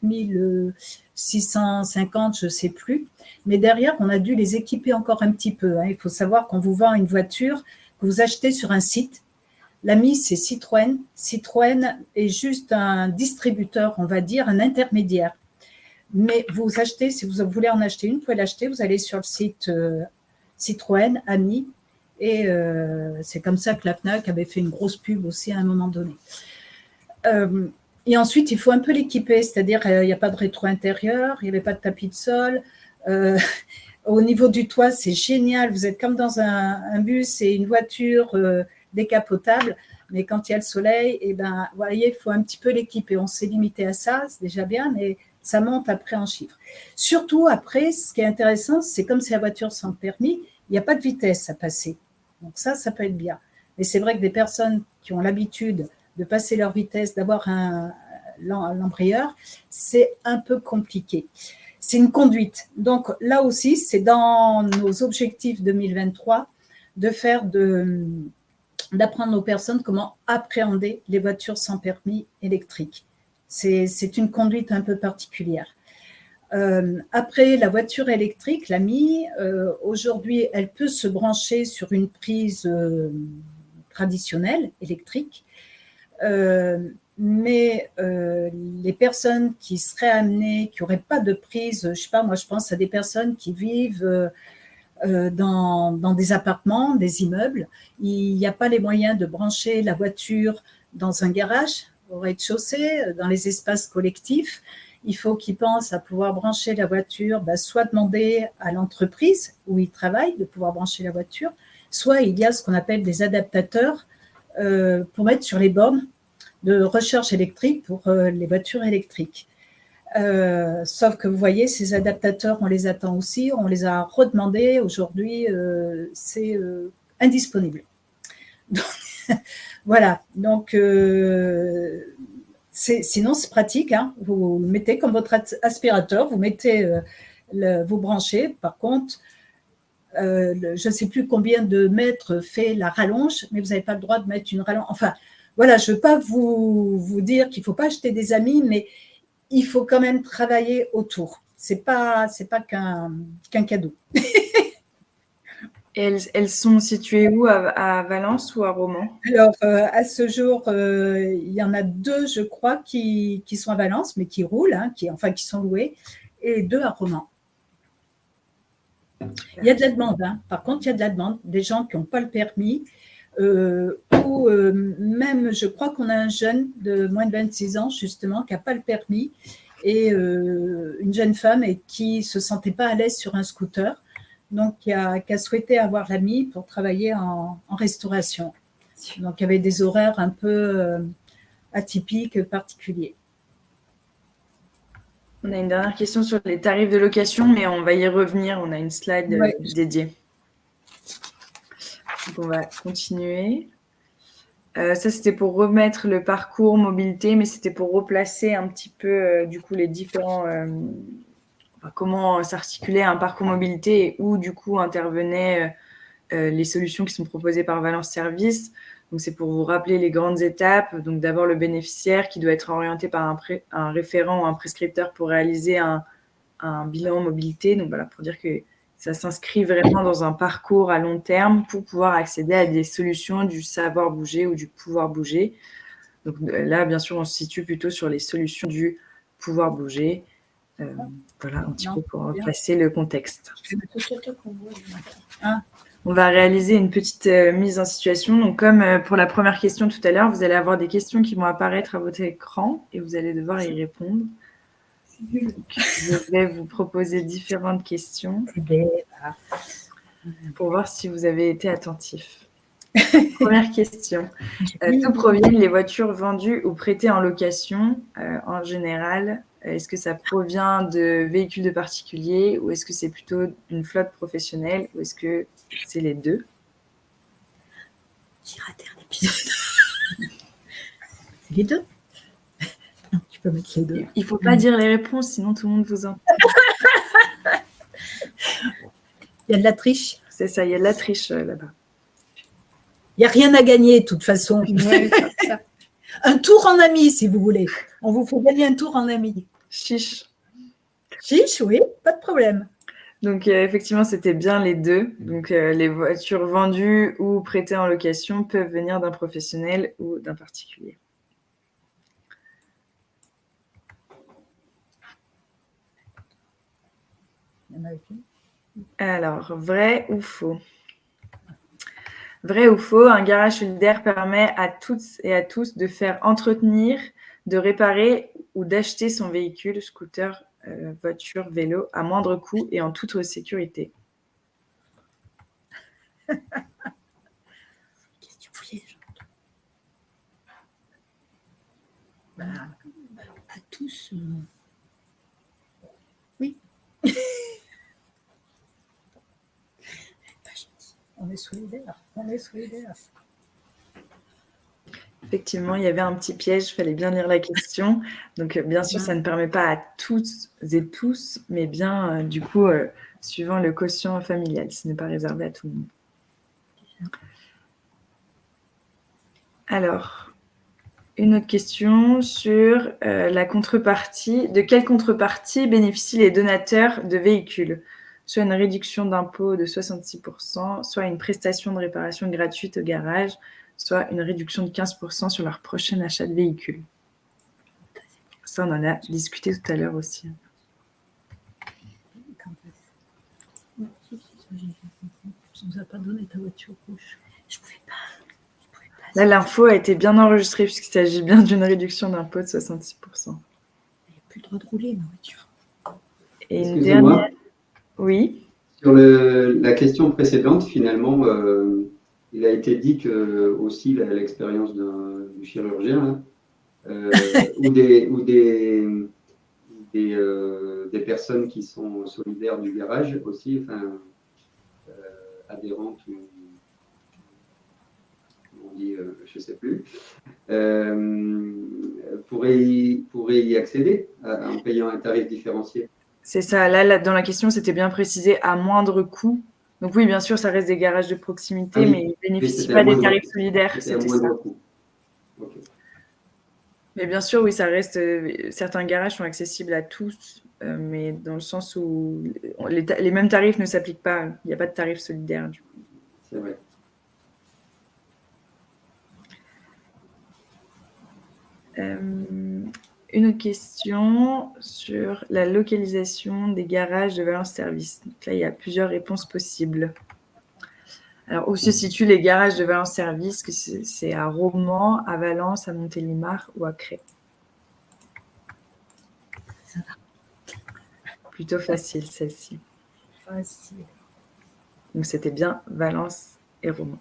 650, je ne sais plus. Mais derrière, on a dû les équiper encore un petit peu. Hein. Il faut savoir qu'on vous vend une voiture que vous achetez sur un site. L'ami, c'est Citroën. Citroën est juste un distributeur, on va dire, un intermédiaire. Mais vous achetez, si vous voulez en acheter une, vous pouvez l'acheter, vous allez sur le site Citroën, Ami, et c'est comme ça que la FNAC avait fait une grosse pub aussi à un moment donné. Et ensuite, il faut un peu l'équiper, c'est-à-dire il n'y a pas de rétro intérieur, il n'y avait pas de tapis de sol. Au niveau du toit, c'est génial, vous êtes comme dans un bus et une voiture décapotable, mais quand il y a le soleil, et ben, vous voyez, il faut un petit peu l'équiper. On s'est limité à ça, c'est déjà bien, mais ça monte après en chiffres. Surtout après, ce qui est intéressant, c'est comme c'est la voiture sans permis, il n'y a pas de vitesse à passer. Donc ça peut être bien. Mais c'est vrai que des personnes qui ont l'habitude de passer leur vitesse, d'avoir l'embrayeur, c'est un peu compliqué. C'est une conduite. Donc là aussi, c'est dans nos objectifs 2023 de faire d'apprendre aux personnes comment appréhender les voitures sans permis électriques. C'est une conduite un peu particulière. Après, la voiture électrique, l'AMI, aujourd'hui, elle peut se brancher sur une prise traditionnelle, électrique, mais les personnes qui seraient amenées, qui n'auraient pas de prise, je ne sais pas, moi je pense à des personnes qui vivent dans des appartements, des immeubles, il n'y a pas les moyens de brancher la voiture dans un garage, au rez-de-chaussée, dans les espaces collectifs. Il faut qu'ils pensent à pouvoir brancher la voiture, soit demander à l'entreprise où ils travaillent de pouvoir brancher la voiture, soit il y a ce qu'on appelle des adaptateurs pour mettre sur les bornes de recharge électrique pour les voitures électriques. Sauf que vous voyez, ces adaptateurs, on les attend aussi, on les a redemandés. Aujourd'hui, c'est indisponible. Donc, voilà, donc sinon c'est pratique, hein. Vous mettez comme votre aspirateur, vous mettez, vous branchez. Par contre, je ne sais plus combien de mètres fait la rallonge, mais vous n'avez pas le droit de mettre une rallonge. Enfin, voilà, je ne veux pas vous dire qu'il ne faut pas acheter des amis, mais il faut quand même travailler autour. C'est pas qu'un cadeau. Et elles sont situées où, à Valence ou à Romans? Alors, à ce jour, il y en a 2, je crois, qui sont à Valence, mais qui roulent, hein, qui sont loués, et 2 à Romans. Il y a de la demande, hein. Par contre, il y a de la demande, des gens qui n'ont pas le permis, ou même, je crois qu'on a un jeune de moins de 26 ans, justement, qui n'a pas le permis, et une jeune femme qui ne se sentait pas à l'aise sur un scooter, donc qui a souhaité avoir l'AMI pour travailler en restauration. Donc, il y avait des horaires un peu atypiques, particuliers. On a une dernière question sur les tarifs de location, mais on va y revenir. On a une slide dédiée. Donc, on va continuer. Ça, c'était pour remettre le parcours mobilité, mais c'était pour replacer un petit peu, du coup, les différents... comment s'articulait un parcours mobilité et où, du coup, intervenaient les solutions qui sont proposées par Valence Service. Donc, c'est pour vous rappeler les grandes étapes. Donc, d'abord, le bénéficiaire qui doit être orienté par un référent ou un prescripteur pour réaliser un bilan mobilité. Donc, voilà, pour dire que ça s'inscrit vraiment dans un parcours à long terme pour pouvoir accéder à des solutions du savoir bouger ou du pouvoir bouger. Donc, là, bien sûr, on se situe plutôt sur les solutions du pouvoir bouger. Voilà, un petit peu pour placer le contexte. On va réaliser une petite mise en situation. Donc, comme pour la première question tout à l'heure, vous allez avoir des questions qui vont apparaître à votre écran et vous allez devoir y répondre. Donc, je vais vous proposer différentes questions pour voir si vous avez été attentif. Première question. D'où proviennent les voitures vendues ou prêtées en location en général? Est-ce que ça provient de véhicules de particuliers ou est-ce que c'est plutôt une flotte professionnelle ou est-ce que c'est les deux? J'ai raté un épisode. Les deux? Non, tu peux mettre les deux. Il ne faut pas dire les réponses, sinon tout le monde vous entend. Il y a de la triche. C'est ça, il y a de la triche là-bas. Il n'y a rien à gagner, de toute façon. Ouais, c'est ça. Un tour en ami, si vous voulez. On vous fait gagner un tour en ami. Chiche. Chiche, oui, pas de problème. Donc, effectivement, c'était bien les deux. Donc, les voitures vendues ou prêtées en location peuvent venir d'un professionnel ou d'un particulier. Il y en a une. Alors, vrai ou faux? Vrai ou faux, un garage solidaire permet à toutes et à tous de faire entretenir, de réparer ou d'acheter son véhicule, scooter, voiture, vélo, à moindre coût et en toute sécurité. Question piège. Bah, à tous. Oui. Pas gentil. On est solidaires. On est solidaires. Effectivement, il y avait un petit piège, il fallait bien lire la question. Donc, bien sûr, ça ne permet pas à toutes et tous, mais bien, du coup, suivant le quotient familial. Ce n'est pas réservé à tout le monde. Alors, une autre question sur la contrepartie. De quelle contrepartie bénéficient les donateurs de véhicules? Soit une réduction d'impôt de 66%, soit une prestation de réparation gratuite au garage, soit une réduction de 15% sur leur prochain achat de véhicule. Ça, on en a discuté tout à l'heure aussi. Tu nous as pas donné ta voiture rouge. Je pouvais pas. Là, l'info a été bien enregistrée puisqu'il s'agit bien d'une réduction d'impôt de 66%. Il n'y a plus le droit de rouler, ma voiture. Et une Excusez-moi, dernière. Oui. sur la question précédente, finalement, il a été dit que aussi l'expérience du chirurgien ou des personnes qui sont solidaires du garage aussi, enfin, adhérentes ou on dit, je ne sais plus, pourraient y accéder en payant un tarif différencié. C'est ça. Là, dans la question, c'était bien précisé à moindre coût. Donc oui, bien sûr, ça reste des garages de proximité, mais ils ne bénéficient pas des tarifs solidaires. C'était à moindre coût. Okay. Mais bien sûr, oui, ça reste. Certains garages sont accessibles à tous, mais dans le sens où les mêmes tarifs ne s'appliquent pas. Il n'y a pas de tarif solidaire, du coup. C'est vrai. Une autre question sur la localisation des garages de Valence Service. Donc là, il y a plusieurs réponses possibles. Alors, où se situent les garages de Valence Service? C'est à Romans, à Valence, à Montélimar ou à Cré? Plutôt facile, celle-ci. Facile. Donc, c'était bien Valence et Romans.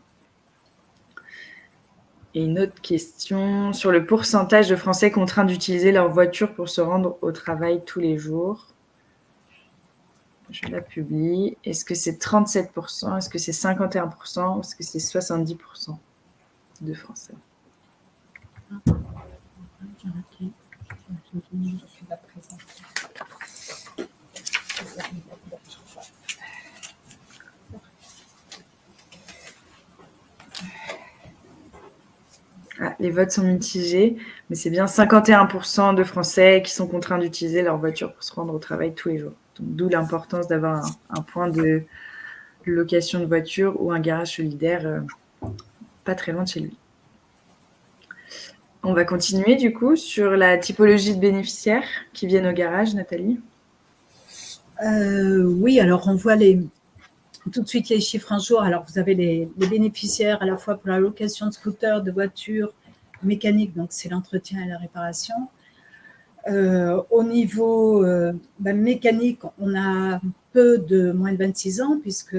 Et une autre question sur le pourcentage de Français contraints d'utiliser leur voiture pour se rendre au travail tous les jours. Je la publie. Est-ce que c'est 37%? Est-ce que c'est 51%? Est-ce que c'est 70% de Français? Ah, les votes sont mitigés, mais c'est bien 51% de Français qui sont contraints d'utiliser leur voiture pour se rendre au travail tous les jours. Donc, d'où l'importance d'avoir un point de location de voiture ou un garage solidaire pas très loin de chez lui. On va continuer du coup sur la typologie de bénéficiaires qui viennent au garage, Nathalie. Oui, alors on voit tout de suite les chiffres un jour. Alors vous avez les bénéficiaires à la fois pour la location de scooters, de voitures mécaniques, donc c'est l'entretien et la réparation. Au niveau mécanique, on a peu de moins de 26 ans, puisque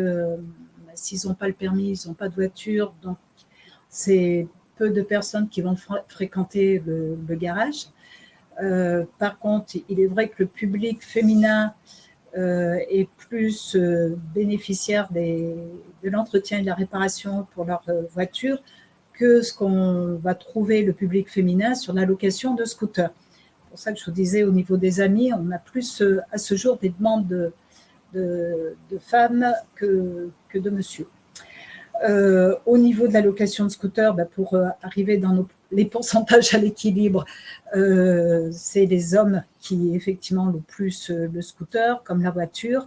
s'ils n'ont pas le permis, ils n'ont pas de voiture, donc c'est peu de personnes qui vont fréquenter le garage. Par contre, il est vrai que le public féminin est plus bénéficiaire de l'entretien et de la réparation pour leur voiture que ce qu'on va trouver le public féminin sur la location de scooters. C'est pour ça que je vous disais, au niveau des amis, on a plus à ce jour des demandes de femmes que de monsieur. Au niveau de la location de scooter, pour arriver dans les pourcentages à l'équilibre, c'est les hommes qui effectivement louent plus le scooter, comme la voiture.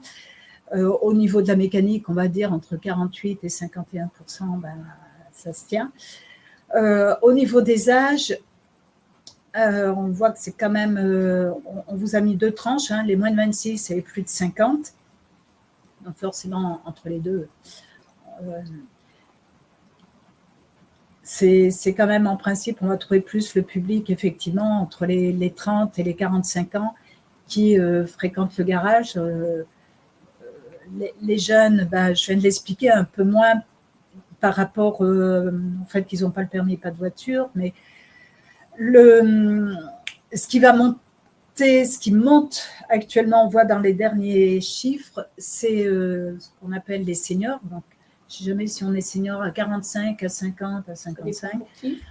Au niveau de la mécanique, on va dire entre 48 et 51%, ça se tient. Au niveau des âges, on voit que c'est quand même, on vous a mis deux tranches, les moins de 26 et les plus de 50. Donc forcément, entre les deux, c'est quand même en principe, on va trouver plus le public effectivement entre les 30 et les 45 ans qui fréquentent le garage. Les jeunes, je viens de l'expliquer un peu moins par rapport au fait qu'ils n'ont pas le permis et pas de voiture, mais ce qui va monter, ce qui monte actuellement, on voit dans les derniers chiffres, c'est ce qu'on appelle les seniors. Donc, je ne sais jamais si on est senior à 45, à 50, à 55.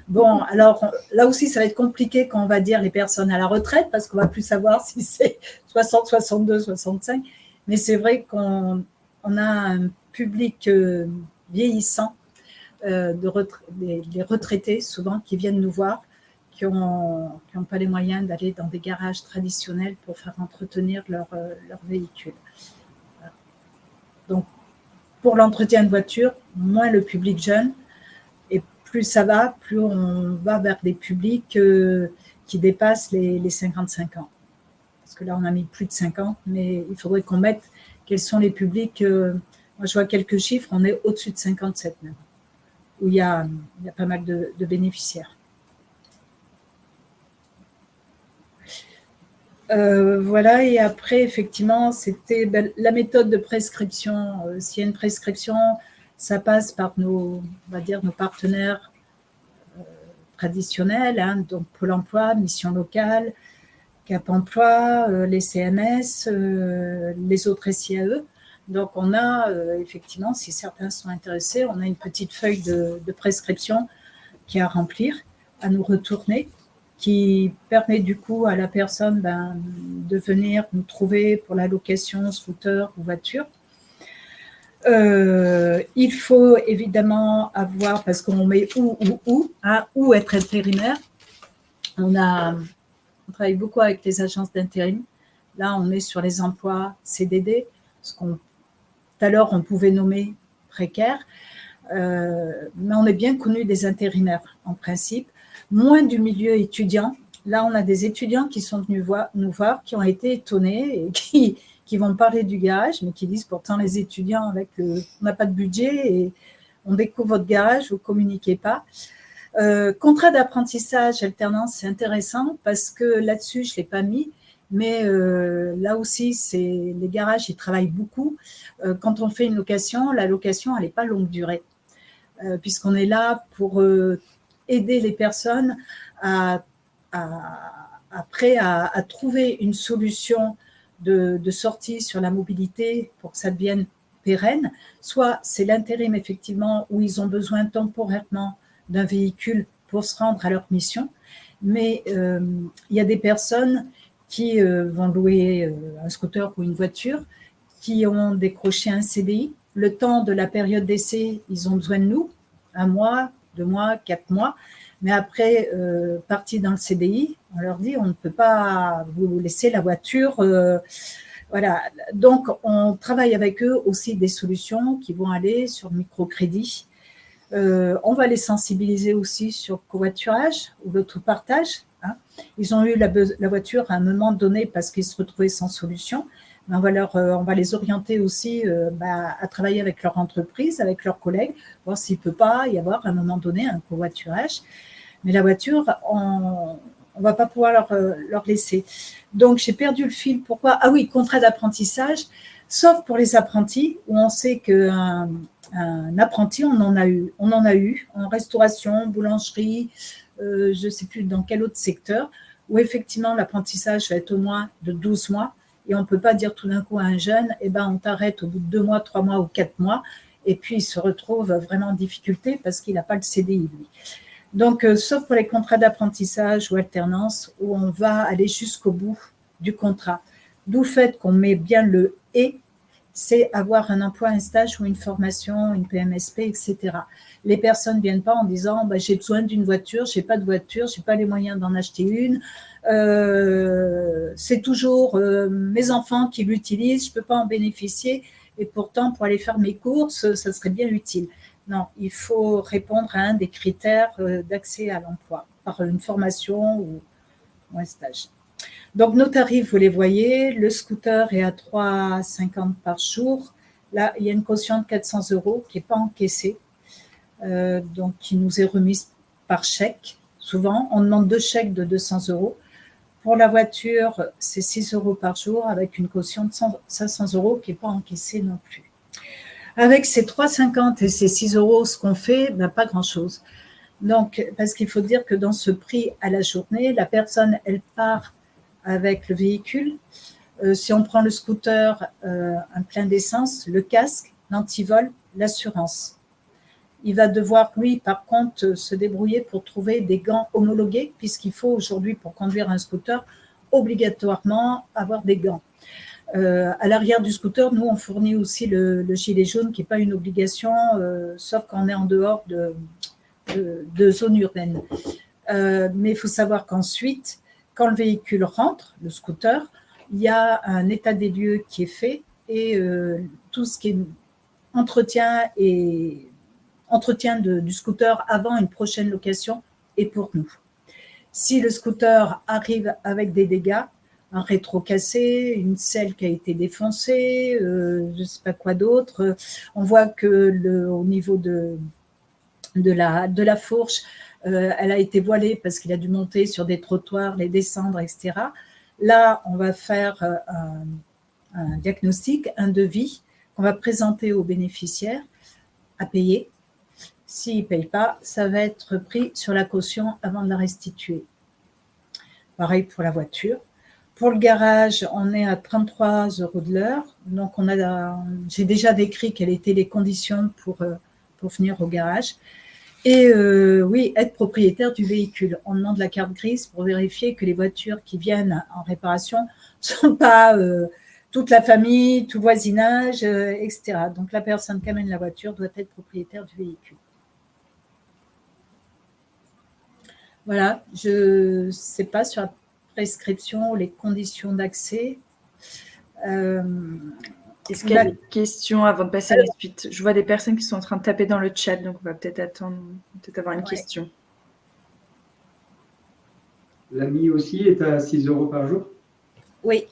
Bon, alors là aussi, ça va être compliqué quand on va dire les personnes à la retraite, parce qu'on ne va plus savoir si c'est 60, 62, 65. Mais c'est vrai qu'on a un public vieillissant, des retraités souvent qui viennent nous voir, qui n'ont pas les moyens d'aller dans des garages traditionnels pour faire entretenir leur véhicule. Voilà. Donc, pour l'entretien de voiture, moins le public jeune, et plus ça va, plus on va vers des publics qui dépassent les 55 ans. Parce que là, on a mis plus de 50, mais il faudrait qu'on mette quels sont les publics. Moi, je vois quelques chiffres, on est au-dessus de 57 même, où il y a pas mal de bénéficiaires. Voilà, et après, effectivement, c'était la méthode de prescription. S'il y a une prescription, ça passe par on va dire, nos partenaires traditionnels, donc Pôle emploi, Mission locale, Cap emploi, les CMS, les autres SIAE. Donc, on a effectivement, si certains sont intéressés, on a une petite feuille de prescription qui est à remplir, à nous retourner, qui permet du coup à la personne de venir nous trouver pour la location scooter ou voiture. Il faut évidemment avoir, parce qu'on met où être intérimaire. On travaille beaucoup avec les agences d'intérim. Là, on est sur les emplois CDD, ce tout à l'heure on pouvait nommer précaire, mais on est bien connu des intérimaires en principe. Moins du milieu étudiant. Là, on a des étudiants qui sont venus nous voir, qui ont été étonnés et qui vont parler du garage, mais qui disent pourtant les étudiants, on n'a pas de budget et on découvre votre garage, vous ne communiquez pas. Contrat d'apprentissage, alternance, c'est intéressant parce que là-dessus, je ne l'ai pas mis, mais là aussi, les garages, ils travaillent beaucoup. Quand on fait une location, la location, elle n'est pas longue durée, puisqu'on est là pour aider les personnes après à trouver une solution de sortie sur la mobilité pour que ça devienne pérenne. Soit c'est l'intérim, effectivement, où ils ont besoin temporairement d'un véhicule pour se rendre à leur mission, mais il y a des personnes qui vont louer un scooter ou une voiture, qui ont décroché un CDI. Le temps de la période d'essai, ils ont besoin de nous, 1 mois, 2 mois, 4 mois. Mais après, partis dans le CDI, on leur dit on ne peut pas vous laisser la voiture. Voilà. Donc, on travaille avec eux aussi des solutions qui vont aller sur le microcrédit. On va les sensibiliser aussi sur le covoiturage ou l'autopartage. Ils ont eu la voiture à un moment donné parce qu'ils se retrouvaient sans solution. Mais on va les orienter aussi à travailler avec leur entreprise, avec leurs collègues, voir s'il ne peut pas y avoir à un moment donné un covoiturage. Mais la voiture, on ne va pas pouvoir leur laisser. Donc, j'ai perdu le fil. Pourquoi ? Ah oui, contrat d'apprentissage, sauf pour les apprentis, où on sait qu'un un apprenti, on en a eu en restauration, boulangerie, je ne sais plus dans quel autre secteur, où effectivement l'apprentissage va être au moins de 12 mois, et on ne peut pas dire tout d'un coup à un jeune, eh ben, on t'arrête au bout de 2 mois, 3 mois ou 4 mois, et puis il se retrouve vraiment en difficulté parce qu'il n'a pas le CDI, lui. Donc, sauf pour les contrats d'apprentissage ou alternance, où on va aller jusqu'au bout du contrat. D'où le fait qu'on met bien le « et », c'est avoir un emploi, un stage ou une formation, une PMSP, etc. Les personnes ne viennent pas en disant bah, « j'ai besoin d'une voiture, je n'ai pas de voiture, je n'ai pas les moyens d'en acheter une, c'est toujours mes enfants qui l'utilisent, je ne peux pas en bénéficier, et pourtant pour aller faire mes courses, ça serait bien utile ». Non, il faut répondre à un des critères d'accès à l'emploi par une formation ou un stage. Donc, nos tarifs, vous les voyez, le scooter est à 3,50 par jour. Là, il y a une caution de 400 € qui n'est pas encaissée, donc qui nous est remise par chèque. Souvent, on demande 2 chèques de 200 €. Pour la voiture, c'est 6 € par jour avec une caution de 500 € qui n'est pas encaissée non plus. Avec ces 3,50 et ces 6 €, ce qu'on fait, ben, pas grand-chose. Donc, parce qu'il faut dire que dans ce prix à la journée, la personne, elle part avec le véhicule. Si on prend le scooter, un plein d'essence, le casque, l'antivol, l'assurance. Il va devoir, lui, par contre, se débrouiller pour trouver des gants homologués, puisqu'il faut aujourd'hui, pour conduire un scooter, obligatoirement avoir des gants. À l'arrière du scooter, nous, on fournit aussi le gilet jaune, qui n'est pas une obligation, sauf quand on est en dehors de zones urbaines. Mais il faut savoir qu'ensuite, quand le véhicule rentre, le scooter, il y a un état des lieux qui est fait, et tout ce qui est entretien du scooter avant une prochaine location est pour nous. Si le scooter arrive avec des dégâts, un rétro cassé, une selle qui a été défoncée, je ne sais pas quoi d'autre, on voit que au niveau de la fourche, elle a été voilée parce qu'il a dû monter sur des trottoirs, les descendre, etc. Là, on va faire un diagnostic, un devis qu'on va présenter au bénéficiaire à payer. S'il ne paye pas, ça va être pris sur la caution avant de la restituer. Pareil pour la voiture. Pour le garage, on est à 33 € de l'heure. Donc, j'ai déjà décrit quelles étaient les conditions pour venir au garage. Et oui, être propriétaire du véhicule. On demande la carte grise pour vérifier que les voitures qui viennent en réparation ne sont pas toute la famille, tout le voisinage, etc. Donc, la personne qui amène la voiture doit être propriétaire du véhicule. Voilà, je ne sais pas sur la prescription, les conditions d'accès. Est-ce qu'il y a des questions avant de passer à la suite? Je vois des personnes qui sont en train de taper dans le chat, donc on va peut-être attendre, peut-être avoir une question. L'AMI aussi est à 6 € par jour? Oui.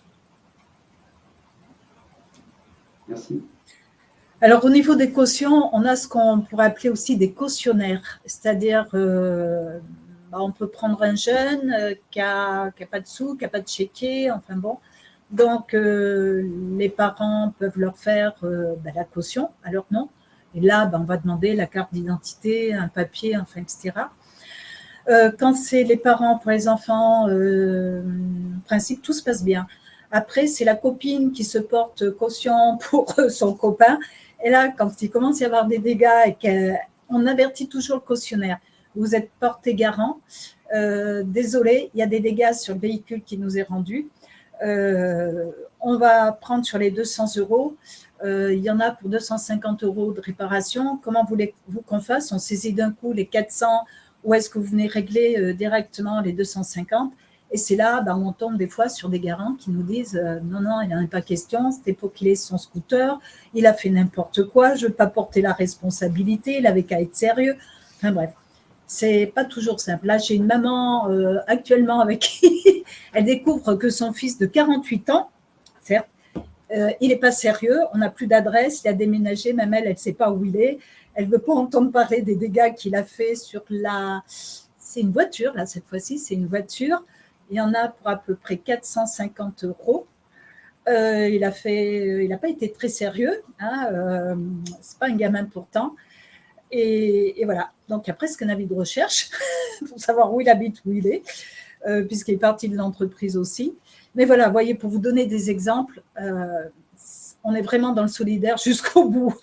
Merci. Alors, au niveau des cautions, on a ce qu'on pourrait appeler aussi des cautionnaires, c'est-à-dire on peut prendre un jeune qui n'a pas de sous, qui n'a pas de chéquier, enfin bon. Donc, les parents peuvent leur faire la caution à leur nom. Et là, on va demander la carte d'identité, un papier, enfin, etc. Quand c'est les parents pour les enfants, en principe, tout se passe bien. Après, c'est la copine qui se porte caution pour son copain. Et là, quand il commence à y avoir des dégâts et qu'on avertit toujours le cautionnaire, vous êtes porté garant, désolé, il y a des dégâts sur le véhicule qui nous est rendu. On va prendre sur les 200 €. Il y en a pour 250 € de réparation. Comment voulez-vous qu'on fasse? On saisit d'un coup les 400 ou est-ce que vous venez régler directement les 250? Et c'est là où on tombe des fois sur des garants qui nous disent non, il n'en est pas question, c'était pour qu'il ait son scooter, il a fait n'importe quoi, je ne veux pas porter la responsabilité, il avait qu'à être sérieux. Enfin bref, c'est pas toujours simple. Là, j'ai une maman actuellement avec qui elle découvre que son fils de 48 ans, certes, il n'est pas sérieux, on n'a plus d'adresse, il a déménagé, même elle ne sait pas où il est, elle ne veut pas entendre parler des dégâts qu'il a fait sur c'est une voiture, là, cette fois-ci, c'est une voiture. Il y en a pour à peu près 450 €. Il n'a pas été très sérieux. Hein, c'est pas un gamin pourtant. Et voilà. Donc, il y a presque un avis de recherche pour savoir où il habite, où il est, puisqu'il est parti de l'entreprise aussi. Mais voilà, voyez, pour vous donner des exemples, on est vraiment dans le solidaire jusqu'au bout.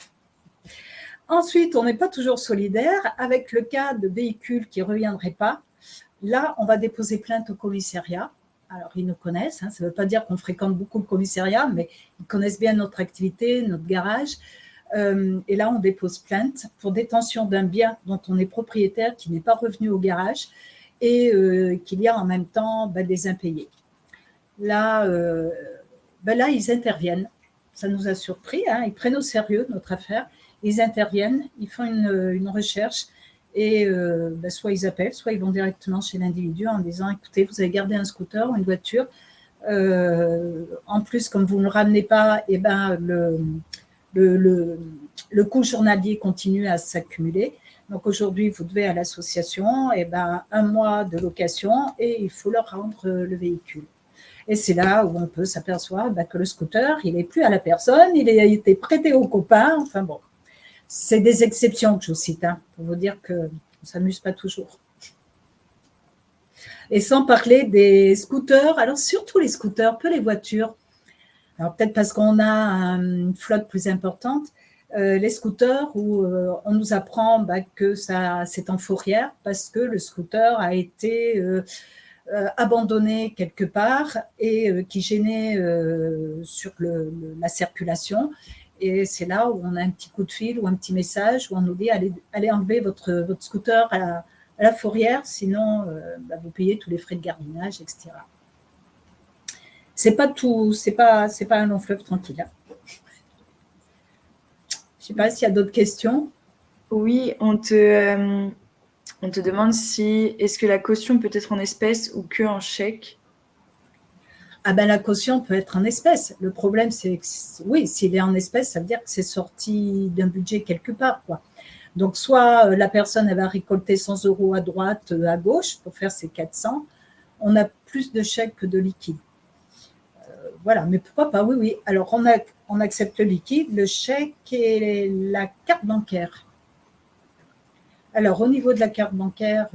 Ensuite, on n'est pas toujours solidaire avec le cas de véhicules qui ne reviendraient pas. Là, on va déposer plainte au commissariat. Alors, ils nous connaissent. Hein, ça ne veut pas dire qu'on fréquente beaucoup le commissariat, mais ils connaissent bien notre activité, notre garage. Et là, on dépose plainte pour détention d'un bien dont on est propriétaire qui n'est pas revenu au garage et qu'il y a en même temps des impayés. Là, ils interviennent. Ça nous a surpris. Hein, ils prennent au sérieux notre affaire. Ils interviennent, ils font une recherche et soit ils appellent, soit ils vont directement chez l'individu en disant « Écoutez, vous avez gardé un scooter ou une voiture. En plus, comme vous ne le ramenez pas, eh ben, le coût journalier continue à s'accumuler. Donc aujourd'hui, vous devez à l'association 1 mois de location et il faut leur rendre le véhicule. » Et c'est là où on peut s'apercevoir que le scooter, il n'est plus à la personne, il a été prêté au copain. Enfin bon, c'est des exceptions que je vous cite, hein, pour vous dire qu'on ne s'amuse pas toujours. Et sans parler des scooters, alors surtout les scooters, peu les voitures. Alors peut-être parce qu'on a une flotte plus importante, les scooters où on nous apprend que c'est en fourrière parce que le scooter a été abandonné quelque part et qui gênait sur la circulation. Et c'est là où on a un petit coup de fil ou un petit message où on nous dit allez enlever votre scooter à la fourrière, sinon vous payez tous les frais de gardiennage, etc. C'est pas tout, c'est pas un long fleuve tranquille. Hein. Je sais pas s'il y a d'autres questions. Oui, on te demande si est-ce que la caution peut être en espèces ou que en chèque. La caution peut être en espèces. Le problème, c'est que oui, s'il est en espèces, ça veut dire que c'est sorti d'un budget quelque part, quoi. Donc, soit la personne elle va récolter 100 € à droite, à gauche pour faire ses 400. On a plus de chèques que de liquide. Voilà, mais pourquoi pas? Oui. Alors, on accepte le liquide, le chèque et la carte bancaire. Alors, au niveau de la carte bancaire,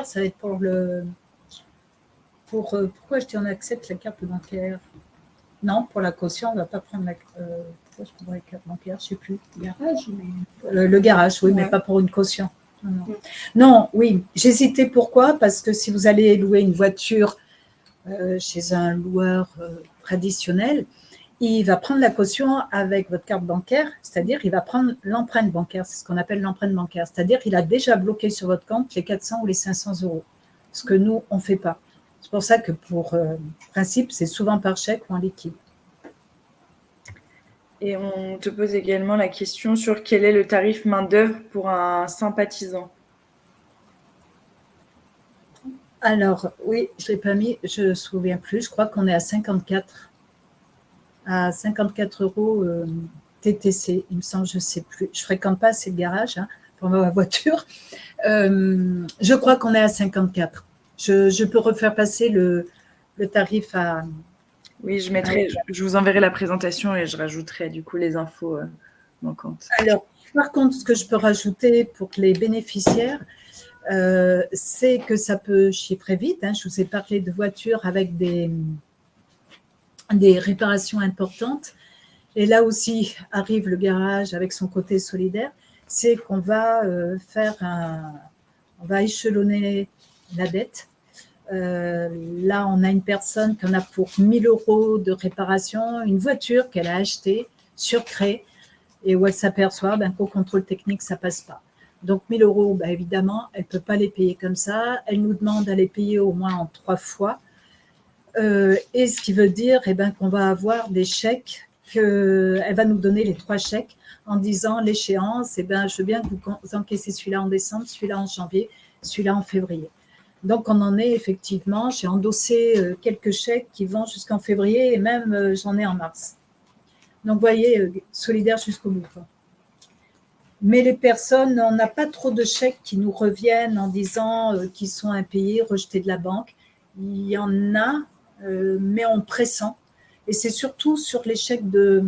ça va être pour le... pourquoi je dis on accepte la carte bancaire? Non, pour la caution, on ne va pas prendre la... pourquoi je prendrais la carte bancaire? Je ne sais plus. Garage, mais... Le garage, oui, ouais. Mais pas pour une caution. Non, oui. J'hésitais pourquoi? Parce que si vous allez louer une voiture chez un loueur traditionnel, il va prendre la caution avec votre carte bancaire, c'est-à-dire il va prendre l'empreinte bancaire, c'est ce qu'on appelle l'empreinte bancaire, c'est-à-dire qu'il a déjà bloqué sur votre compte les 400 ou les 500 €, ce que nous, on ne fait pas. C'est pour ça que pour principe, c'est souvent par chèque ou en liquide. Et on te pose également la question sur quel est le tarif main-d'œuvre pour un sympathisant. Alors, oui, je ne l'ai pas mis, je ne me souviens plus, je crois qu'on est à 54 € TTC, il me semble, je ne sais plus. Je ne fréquente pas assez le garage pour ma voiture. Je crois qu'on est à 54. Je peux refaire passer le tarif à... Oui, je vous enverrai la présentation et je rajouterai du coup les infos manquantes. Alors, par contre, ce que je peux rajouter pour les bénéficiaires, c'est que ça peut chiffrer vite. Je vous ai parlé de voitures avec des réparations importantes. Et là aussi arrive le garage avec son côté solidaire. C'est qu'on va on va échelonner la dette. Là, on a une personne qui en a pour 1 000 € de réparation, une voiture qu'elle a achetée sur Cré et où elle s'aperçoit qu'au contrôle technique, ça ne passe pas. Donc, 1 000 €, évidemment, elle ne peut pas les payer comme ça. Elle nous demande à les payer au moins en 3 fois. Et ce qui veut dire qu'on va avoir des chèques, elle va nous donner les 3 chèques en disant l'échéance, je veux bien que vous encaissez celui-là en décembre, celui-là en janvier, celui-là en février. Donc, on en est effectivement, j'ai endossé quelques chèques qui vont jusqu'en février et même j'en ai en mars. Donc, vous voyez, solidaire jusqu'au bout. Mais les personnes, on n'a pas trop de chèques qui nous reviennent en disant qu'ils sont impayés, rejetés de la banque. Il y en a, mais on pressent. Et c'est surtout sur l'échec de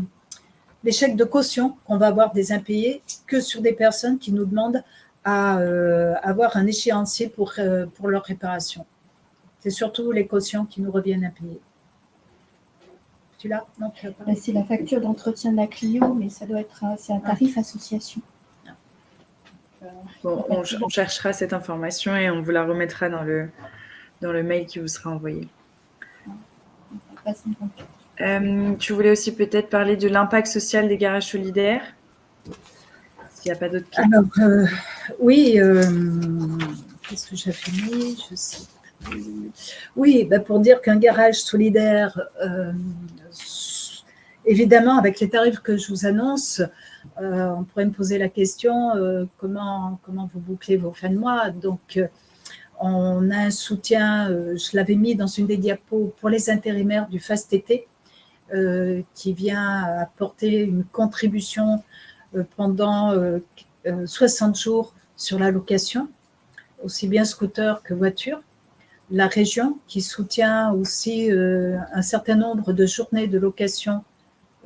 caution qu'on va avoir des impayés que sur des personnes qui nous demandent à avoir un échéancier pour leur réparation. C'est surtout les cautions qui nous reviennent impayées. Tu l'as ? Non, tu l'as pas. C'est la facture d'entretien de la Clio, mais ça doit être c'est un tarif association. Bon, on cherchera cette information et on vous la remettra dans le mail qui vous sera envoyé. Tu voulais aussi peut-être parler de l'impact social des garages solidaires ? S'il n'y a pas d'autres questions. Alors, oui, qu'est-ce que j'avais mis ? Je sais plus. Oui, pour dire qu'un garage solidaire, évidemment, avec les tarifs que je vous annonce, on pourrait me poser la question, comment vous bouclez vos fins de mois ? Donc, on a un soutien, je l'avais mis dans une des diapos, pour les intérimaires du FAST-T, qui vient apporter une contribution pendant 60 jours sur la location, aussi bien scooter que voiture. La région qui soutient aussi un certain nombre de journées de location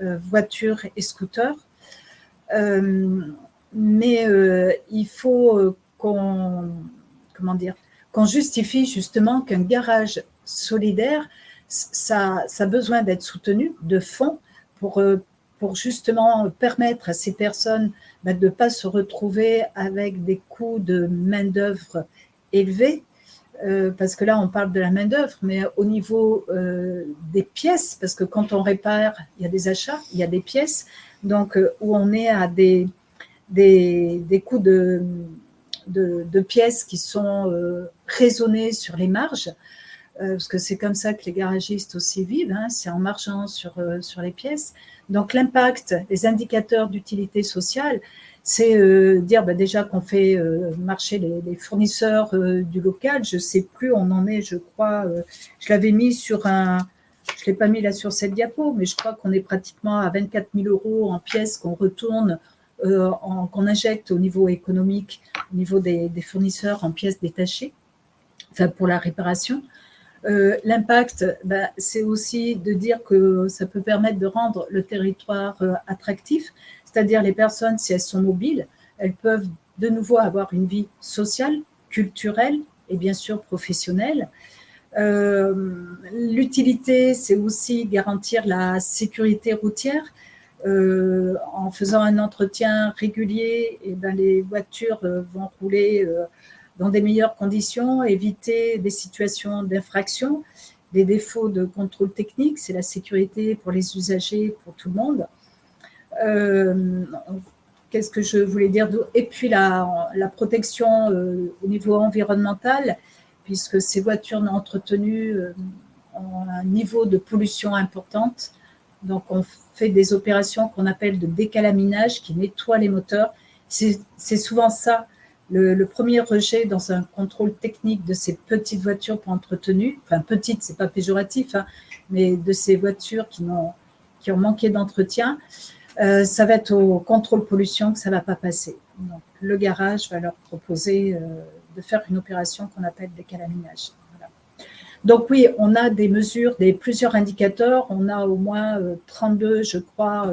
voiture et scooter. Mais il faut qu'on justifie justement qu'un garage solidaire, ça a besoin d'être soutenu de fonds pour justement permettre à ces personnes de ne pas se retrouver avec des coûts de main-d'œuvre élevés, parce que là, on parle de la main-d'œuvre, mais au niveau des pièces, parce que quand on répare, il y a des achats, il y a des pièces, donc où on est à des coûts de pièces qui sont raisonnés sur les marges, parce que c'est comme ça que les garagistes aussi vivent, hein, c'est en margeant sur les pièces. Donc l'impact, les indicateurs d'utilité sociale, c'est dire déjà qu'on fait marcher les fournisseurs du local. Je ne sais plus, on en est, je crois, je l'avais mis sur je ne l'ai pas mis là sur cette diapo, mais je crois qu'on est pratiquement à 24 000 € en pièces qu'on retourne, qu'on injecte au niveau économique, au niveau des fournisseurs en pièces détachées, enfin pour la réparation. L'impact, c'est aussi de dire que ça peut permettre de rendre le territoire attractif, c'est-à-dire les personnes, si elles sont mobiles, elles peuvent de nouveau avoir une vie sociale, culturelle et bien sûr professionnelle. L'utilité, c'est aussi garantir la sécurité routière. En faisant un entretien régulier, les voitures vont rouler dans des meilleures conditions, éviter des situations d'infraction, des défauts de contrôle technique, c'est la sécurité pour les usagers, pour tout le monde. Qu'est-ce que je voulais dire ? Et puis la protection au niveau environnemental, puisque ces voitures non entretenues ont un niveau de pollution importante. Donc, on fait des opérations qu'on appelle de décalaminage, qui nettoient les moteurs. C'est souvent ça, le premier rejet dans un contrôle technique de ces petites voitures pas entretenues. Enfin, petites, c'est pas péjoratif, hein, mais de ces voitures qui ont manqué d'entretien. Ça va être au contrôle pollution que ça ne va pas passer. Donc, le garage va leur proposer de faire une opération qu'on appelle décalaminage. Voilà. Donc oui, on a des mesures, plusieurs indicateurs. On a au moins 32, je crois,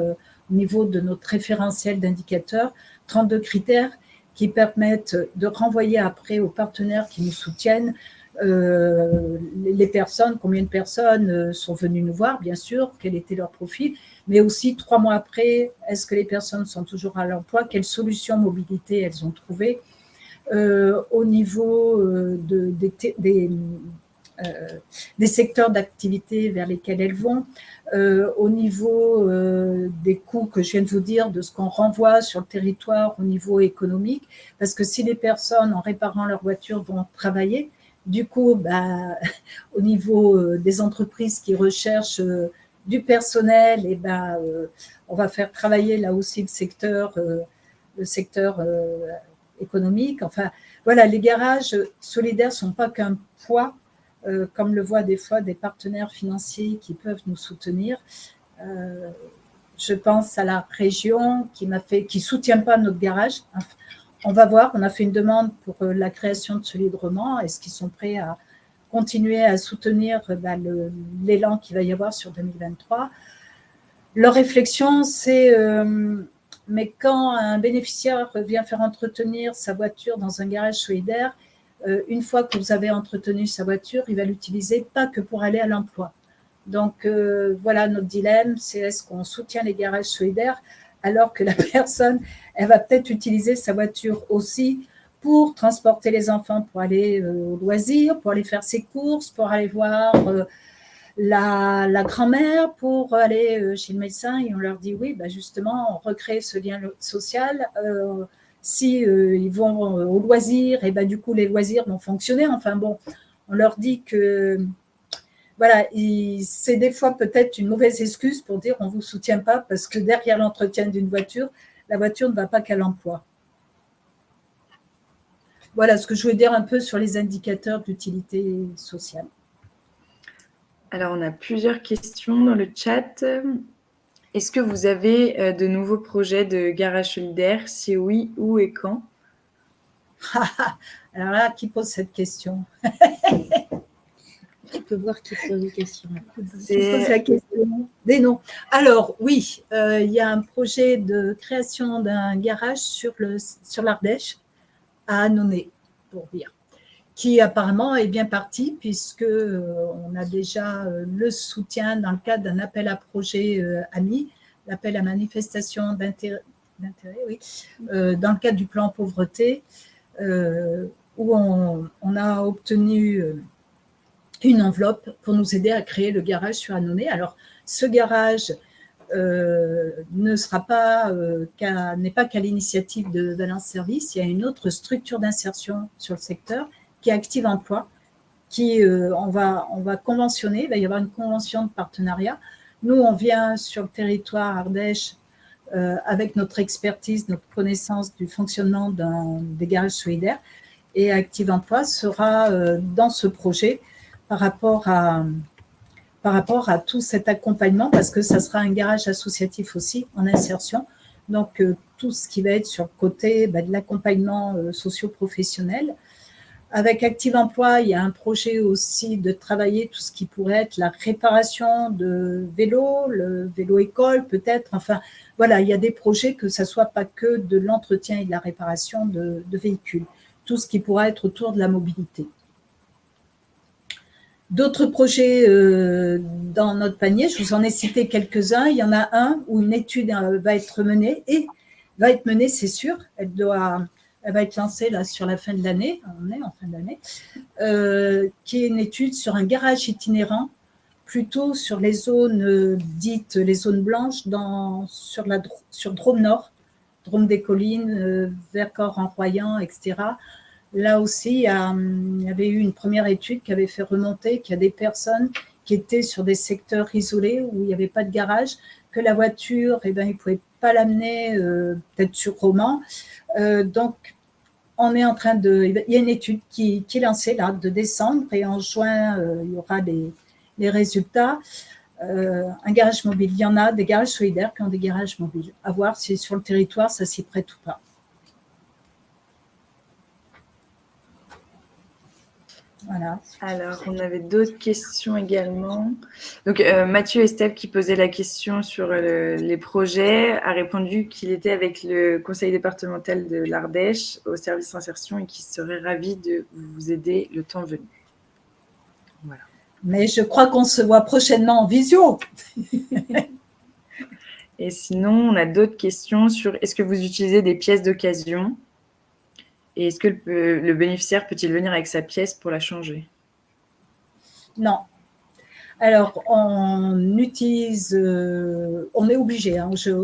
au niveau de notre référentiel d'indicateurs, 32 critères qui permettent de renvoyer après aux partenaires qui nous soutiennent les personnes, combien de personnes sont venues nous voir, bien sûr, quel était leur profil, mais aussi 3 mois après, est-ce que les personnes sont toujours à l'emploi, quelles solutions mobilité elles ont trouvées, au niveau des secteurs d'activité vers lesquels elles vont, au niveau des coûts que je viens de vous dire, de ce qu'on renvoie sur le territoire au niveau économique, parce que si les personnes, en réparant leur voiture, vont travailler, du coup, au niveau des entreprises qui recherchent du personnel, on va faire travailler là aussi le secteur économique. Enfin, voilà, les garages solidaires ne sont pas qu'un poids, comme le voient des fois des partenaires financiers qui peuvent nous soutenir. Je pense à la région qui ne soutient pas notre garage. On va voir, on a fait une demande pour la création de ce librement. Est-ce qu'ils sont prêts à continuer à soutenir l'élan qu'il va y avoir sur 2023. Leur réflexion, c'est mais quand un bénéficiaire vient faire entretenir sa voiture dans un garage solidaire, une fois que vous avez entretenu sa voiture, il va l'utiliser pas que pour aller à l'emploi. Donc voilà notre dilemme, c'est est-ce qu'on soutient les garages solidaires alors que la personne, elle va peut-être utiliser sa voiture aussi pour transporter les enfants, pour aller au loisir, pour aller faire ses courses, pour aller voir la grand-mère, pour aller chez le médecin, et on leur dit oui, justement, on recrée ce lien social. Si ils vont au loisir, et du coup les loisirs vont fonctionner. Enfin bon, on leur dit que voilà, c'est des fois peut-être une mauvaise excuse pour dire on ne vous soutient pas parce que derrière l'entretien d'une voiture, la voiture ne va pas qu'à l'emploi. Voilà ce que je voulais dire un peu sur les indicateurs d'utilité sociale. Alors, on a plusieurs questions dans le chat. Est-ce que vous avez de nouveaux projets de garage solidaire? Si oui, où et quand? Alors là, qui pose cette question? Tu peux voir qui pose des questions. Qui pose la question? Des noms. Alors oui, il y a un projet de création d'un garage sur l'Ardèche, à Annonay, pour dire, qui apparemment est bien parti puisque on a déjà le soutien dans le cadre d'un appel à projet AMI, l'appel à manifestation d'intérêt, oui, dans le cadre du plan pauvreté, où on a obtenu une enveloppe pour nous aider à créer le garage sur Annonay. Alors, ce garage ne sera pas n'est pas qu'à l'initiative de Valence Service. Il y a une autre structure d'insertion sur le secteur qui est Active Emploi, qui on va conventionner. Il va y avoir une convention de partenariat. Nous, on vient sur le territoire Ardèche avec notre expertise, notre connaissance du fonctionnement des garages solidaires, et Active Emploi sera dans ce projet par rapport à tout cet accompagnement, parce que ça sera un garage associatif aussi en insertion. Donc, tout ce qui va être sur le côté de l'accompagnement socio-professionnel. Avec Active Emploi, il y a un projet aussi de travailler tout ce qui pourrait être la réparation de vélos, le vélo-école peut-être. Enfin, voilà, il y a des projets que ça ne soit pas que de l'entretien et de la réparation de véhicules. Tout ce qui pourrait être autour de la mobilité. D'autres projets dans notre panier, je vous en ai cité quelques-uns. Il y en a un où une étude va être menée, c'est sûr. Elle va être lancée là sur la fin de l'année. On est en fin d'année, qui est une étude sur un garage itinérant, plutôt sur les zones dites les zones blanches, sur Drôme Nord, Drôme des Collines, Vercors en Royan, etc. Là aussi, il y avait eu une première étude qui avait fait remonter qu'il y a des personnes qui étaient sur des secteurs isolés où il n'y avait pas de garage, que la voiture, ils ne pouvaient pas l'amener peut-être sur Romans. Donc, on est en train il y a une étude qui est lancée là de décembre, et en juin, il y aura les résultats. Un garage mobile, il y en a des garages solidaires qui ont des garages mobiles. À voir si sur le territoire, ça s'y prête ou pas. Voilà. Alors, on avait d'autres questions également. Donc, Mathieu Estelle, qui posait la question sur les projets, a répondu qu'il était avec le conseil départemental de l'Ardèche au service insertion et qu'il serait ravi de vous aider le temps venu. Voilà. Mais je crois qu'on se voit prochainement en visio. Et sinon, on a d'autres questions sur est-ce que vous utilisez des pièces d'occasion? Et est-ce que le bénéficiaire peut-il venir avec sa pièce pour la changer? Non. Alors, on utilise, on est obligé.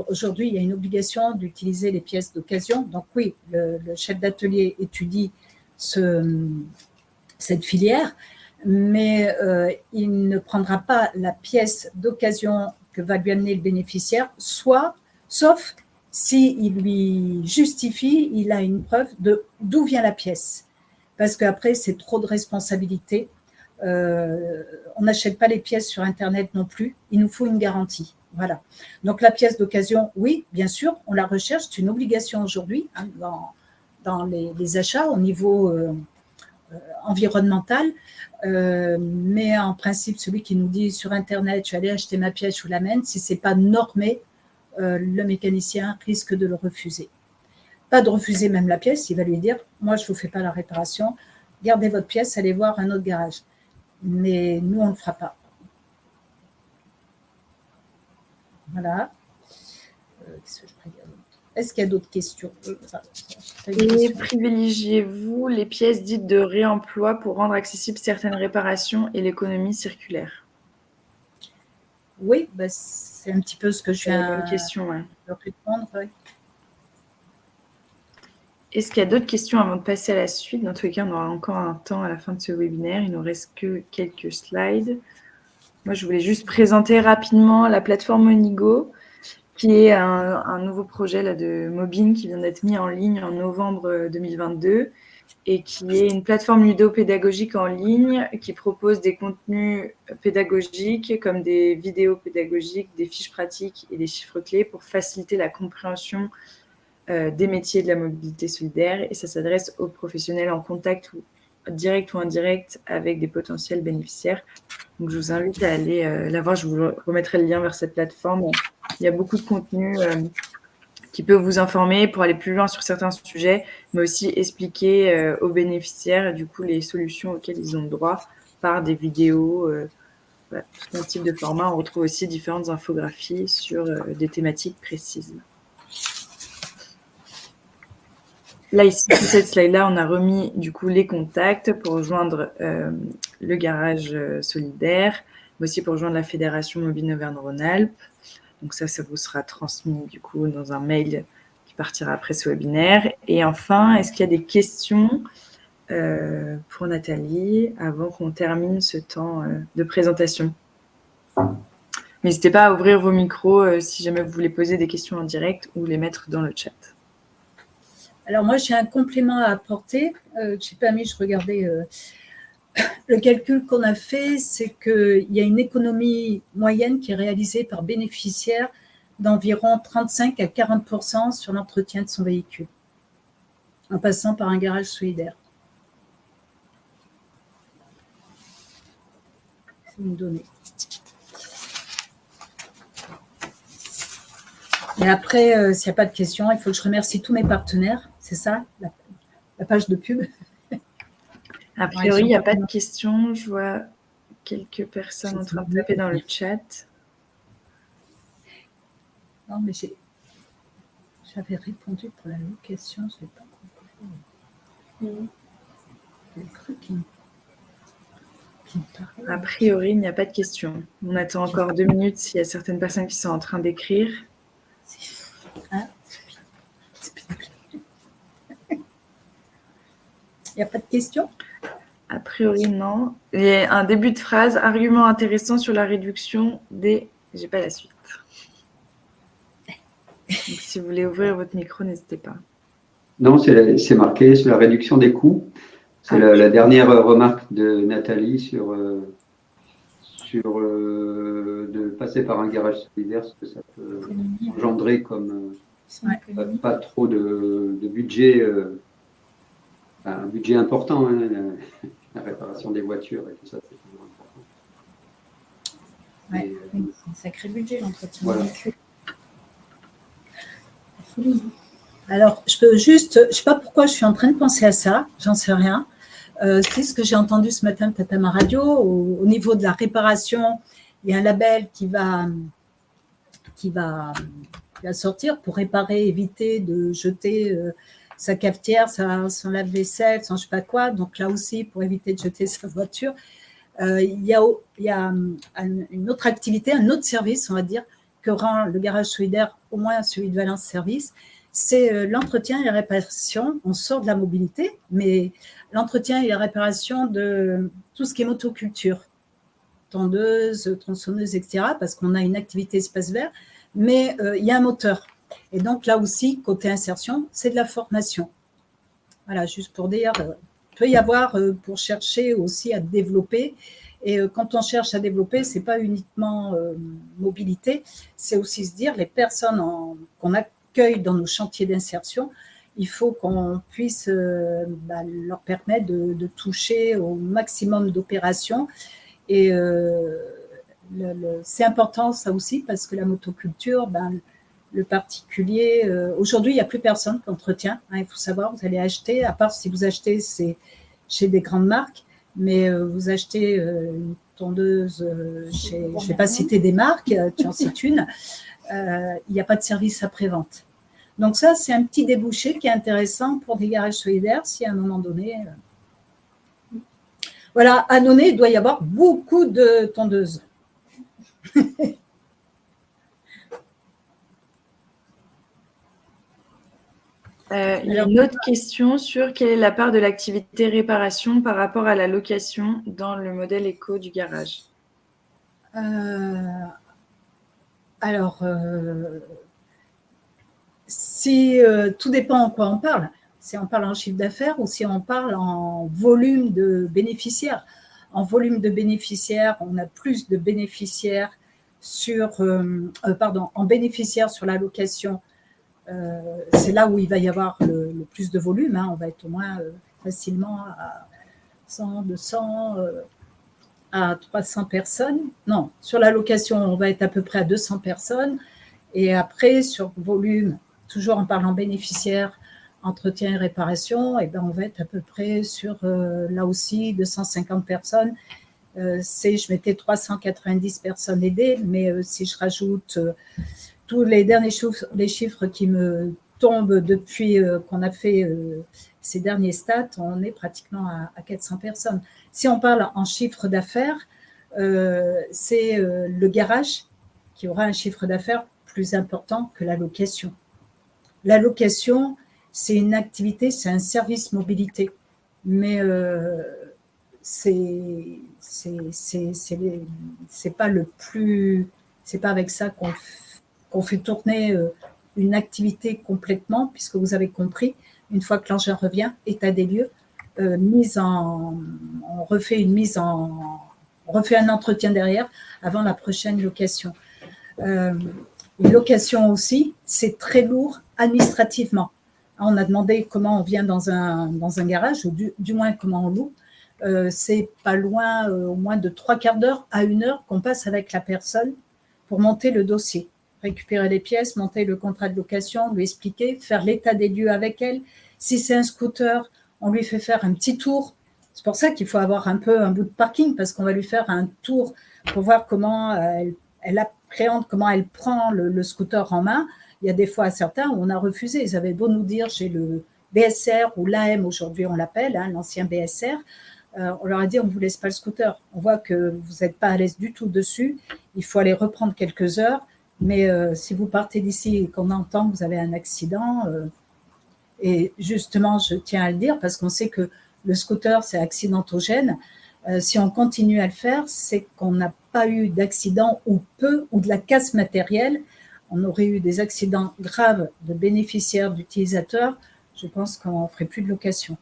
Aujourd'hui, il y a une obligation d'utiliser les pièces d'occasion. Donc oui, le chef d'atelier étudie cette filière, mais il ne prendra pas la pièce d'occasion que va lui amener le bénéficiaire, sauf s'il lui justifie, il a une preuve d'où vient la pièce. Parce qu'après, c'est trop de responsabilité. On n'achète pas les pièces sur Internet non plus. Il nous faut une garantie. Voilà. Donc, la pièce d'occasion, oui, bien sûr, on la recherche. C'est une obligation aujourd'hui dans les achats au niveau environnemental. Mais en principe, celui qui nous dit sur Internet, je vais aller acheter ma pièce, je vous l'amène, si ce n'est pas normé, le mécanicien risque de le refuser. Pas de refuser même la pièce, il va lui dire, moi je ne vous fais pas la réparation, gardez votre pièce, allez voir un autre garage. Mais nous, on ne le fera pas. Voilà. Qu'est-ce que je peux dire d'autre ? Est-ce qu'il y a d'autres questions ? Et privilégiez-vous les pièces dites de réemploi pour rendre accessibles certaines réparations et l'économie circulaire ? Oui, bah, c'est un petit peu ce que je viens une question, ouais. de répondre. Ouais. Est-ce qu'il y a d'autres questions avant de passer à la suite ? Dans tous les cas, on aura encore un temps à la fin de ce webinaire. Il ne nous reste que quelques slides. Moi, je voulais juste présenter rapidement la plateforme Monigo, qui est un nouveau projet là, de Mobin qui vient d'être mis en ligne en novembre 2022 et qui est une plateforme ludopédagogique en ligne qui propose des contenus pédagogiques comme des vidéos pédagogiques, des fiches pratiques et des chiffres clés pour faciliter la compréhension des métiers de la mobilité solidaire, et ça s'adresse aux professionnels en contact direct ou indirect avec des potentiels bénéficiaires. Donc, je vous invite à aller la voir. Je vous remettrai le lien vers cette plateforme. Il y a beaucoup de contenu qui peut vous informer pour aller plus loin sur certains sujets, mais aussi expliquer aux bénéficiaires du coup les solutions auxquelles ils ont droit par des vidéos, voilà, tout un type de format. On retrouve aussi différentes infographies sur des thématiques précises. Là, ici, sur cette slide-là, on a remis du coup les contacts pour rejoindre le garage solidaire, mais aussi pour rejoindre la Fédération Mobile Auvergne-Rhône-Alpes. Donc ça vous sera transmis du coup dans un mail qui partira après ce webinaire. Et enfin, est-ce qu'il y a des questions pour Nathalie avant qu'on termine ce temps de présentation ? N'hésitez pas à ouvrir vos micros si jamais vous voulez poser des questions en direct ou les mettre dans le chat. Alors moi, j'ai un complément à apporter. Je n'ai pas mis, je regardais le calcul qu'on a fait, c'est qu'il y a une économie moyenne qui est réalisée par bénéficiaire d'environ 35 à 40% sur l'entretien de son véhicule, en passant par un garage solidaire. C'est une donnée. Et après, s'il n'y a pas de questions, il faut que je remercie tous mes partenaires. C'est ça, la page de pub. A priori, il n'y a pas de questions. Je vois quelques personnes en train de taper dans le chat. Non, mais j'avais répondu pour la location, je n'ai pas compris. J'ai cru qu'il me parlait. A priori, il n'y a pas de questions. On attend encore 2 minutes s'il y a certaines personnes qui sont en train d'écrire. Hein, il n'y a pas de questions ? A priori, non. Il y a un début de phrase, argument intéressant sur la réduction des... J'ai pas la suite. Donc, si vous voulez ouvrir votre micro, n'hésitez pas. Non, c'est marqué sur la réduction des coûts. C'est la dernière remarque de Nathalie sur de passer par un garage solidaire, ce que ça peut engendrer comme pas trop de budget, un budget important, hein, la réparation des voitures et tout ça, c'est toujours important. Ouais, c'est un sacré budget l'entretien. Voilà. Alors, je ne sais pas pourquoi je suis en train de penser à ça, j'en sais rien. C'est ce que j'ai entendu ce matin peut-être à ma radio. Au niveau de la réparation, il y a un label qui va sortir pour réparer, éviter de jeter sa cafetière, son lave-vaisselle, son je ne sais pas quoi. Donc là aussi, pour éviter de jeter sa voiture, il y a une autre activité, un autre service, on va dire, que rend le garage solidaire, au moins celui de Valence Service, c'est l'entretien et la réparation. On sort de la mobilité, mais l'entretien et la réparation de tout ce qui est motoculture, tondeuse, tronçonneuse, etc., parce qu'on a une activité espace vert, mais il y a un moteur. Et donc là aussi, côté insertion, c'est de la formation. Voilà, juste pour dire, il peut y avoir pour chercher aussi à développer. Et quand on cherche à développer, ce n'est pas uniquement mobilité, c'est aussi se dire les personnes qu'on accueille dans nos chantiers d'insertion, il faut qu'on puisse leur permettre de toucher au maximum d'opérations. Et c'est important ça aussi, parce que la motoculture, le particulier, aujourd'hui, il n'y a plus personne qui entretient. Il faut savoir, vous allez acheter, à part si vous achetez, c'est chez des grandes marques, mais vous achetez une tondeuse je ne vais pas citer des marques, tu en cites une, il n'y a pas de service après-vente. Donc ça, c'est un petit débouché qui est intéressant pour des garages solidaires, si à un moment donné... Voilà, à Nonay, il doit y avoir beaucoup de tondeuses. Il y a une autre question sur quelle est la part de l'activité réparation par rapport à la location dans le modèle éco du garage. Si tout dépend en quoi on parle. Si on parle en chiffre d'affaires ou si on parle en volume de bénéficiaires. En volume de bénéficiaires, on a plus de bénéficiaires en bénéficiaires sur la location. C'est là où il va y avoir le plus de volume. On va être au moins facilement à 100, 200, à 300 personnes. Non, sur la location, on va être à peu près à 200 personnes. Et après, sur volume, toujours en parlant bénéficiaires, entretien et réparation, on va être à peu près sur, là aussi, 250 personnes. Je mettais 390 personnes aidées, mais si je rajoute tous les derniers chiffres qui me tombent depuis qu'on a fait ces derniers stats, on est pratiquement à 400 personnes. Si on parle en chiffre d'affaires, c'est le garage qui aura un chiffre d'affaires plus important que la location. La location, c'est une activité, c'est un service mobilité, mais c'est pas le plus, c'est pas avec ça qu'on fait tourner une activité complètement, puisque vous avez compris, une fois que l'engin revient, état des lieux, on refait un entretien derrière avant la prochaine location. Une location aussi, c'est très lourd administrativement. On a demandé comment on vient dans un garage, ou du moins comment on loue. C'est pas loin, au moins de 3/4 d'heure à 1 heure qu'on passe avec la personne pour monter le dossier, récupérer les pièces, monter le contrat de location, lui expliquer, faire l'état des lieux avec elle. Si c'est un scooter, on lui fait faire un petit tour. C'est pour ça qu'il faut avoir un peu un bout de parking, parce qu'on va lui faire un tour pour voir comment elle appréhende, comment elle prend le scooter en main. Il y a des fois certains où on a refusé. Ils avaient beau nous dire, j'ai le BSR ou l'AM, aujourd'hui on l'appelle, l'ancien BSR. On leur a dit, on ne vous laisse pas le scooter. On voit que vous n'êtes pas à l'aise du tout dessus. Il faut aller reprendre quelques heures. Mais si vous partez d'ici et qu'on entend que vous avez un accident, et justement, je tiens à le dire parce qu'on sait que le scooter, c'est accidentogène. Si on continue à le faire, c'est qu'on n'a pas eu d'accident ou peu, ou de la casse matérielle. On aurait eu des accidents graves de bénéficiaires, d'utilisateurs. Je pense qu'on ne ferait plus de location.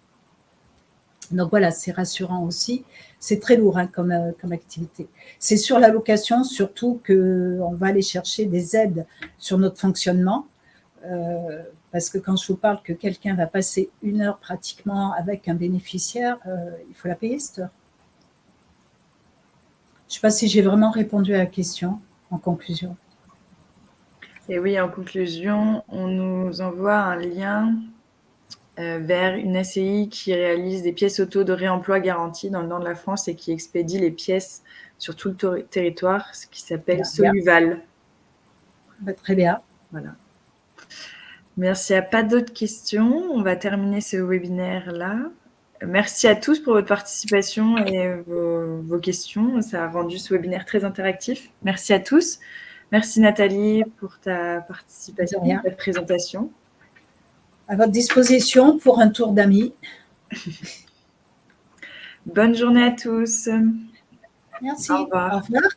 Donc voilà, c'est rassurant aussi. C'est très lourd comme activité. C'est sur la location surtout qu'on va aller chercher des aides sur notre fonctionnement. Parce que quand je vous parle que quelqu'un va passer 1 heure pratiquement avec un bénéficiaire, il faut la payer cette heure. Je ne sais pas si j'ai vraiment répondu à la question en conclusion. Et oui, en conclusion, on nous envoie un lien vers une ACI qui réalise des pièces auto de réemploi garanties dans le nord de la France et qui expédie les pièces sur tout le territoire, ce qui s'appelle Soluval. Très bien. Voilà. Merci. Il n'y a pas d'autres questions. On va terminer ce webinaire-là. Merci à tous pour votre participation et vos questions. Ça a rendu ce webinaire très interactif. Merci à tous. Merci Nathalie pour ta participation, ta présentation. À votre disposition pour un tour d'amis. Bonne journée à tous. Merci. Au revoir. Au revoir.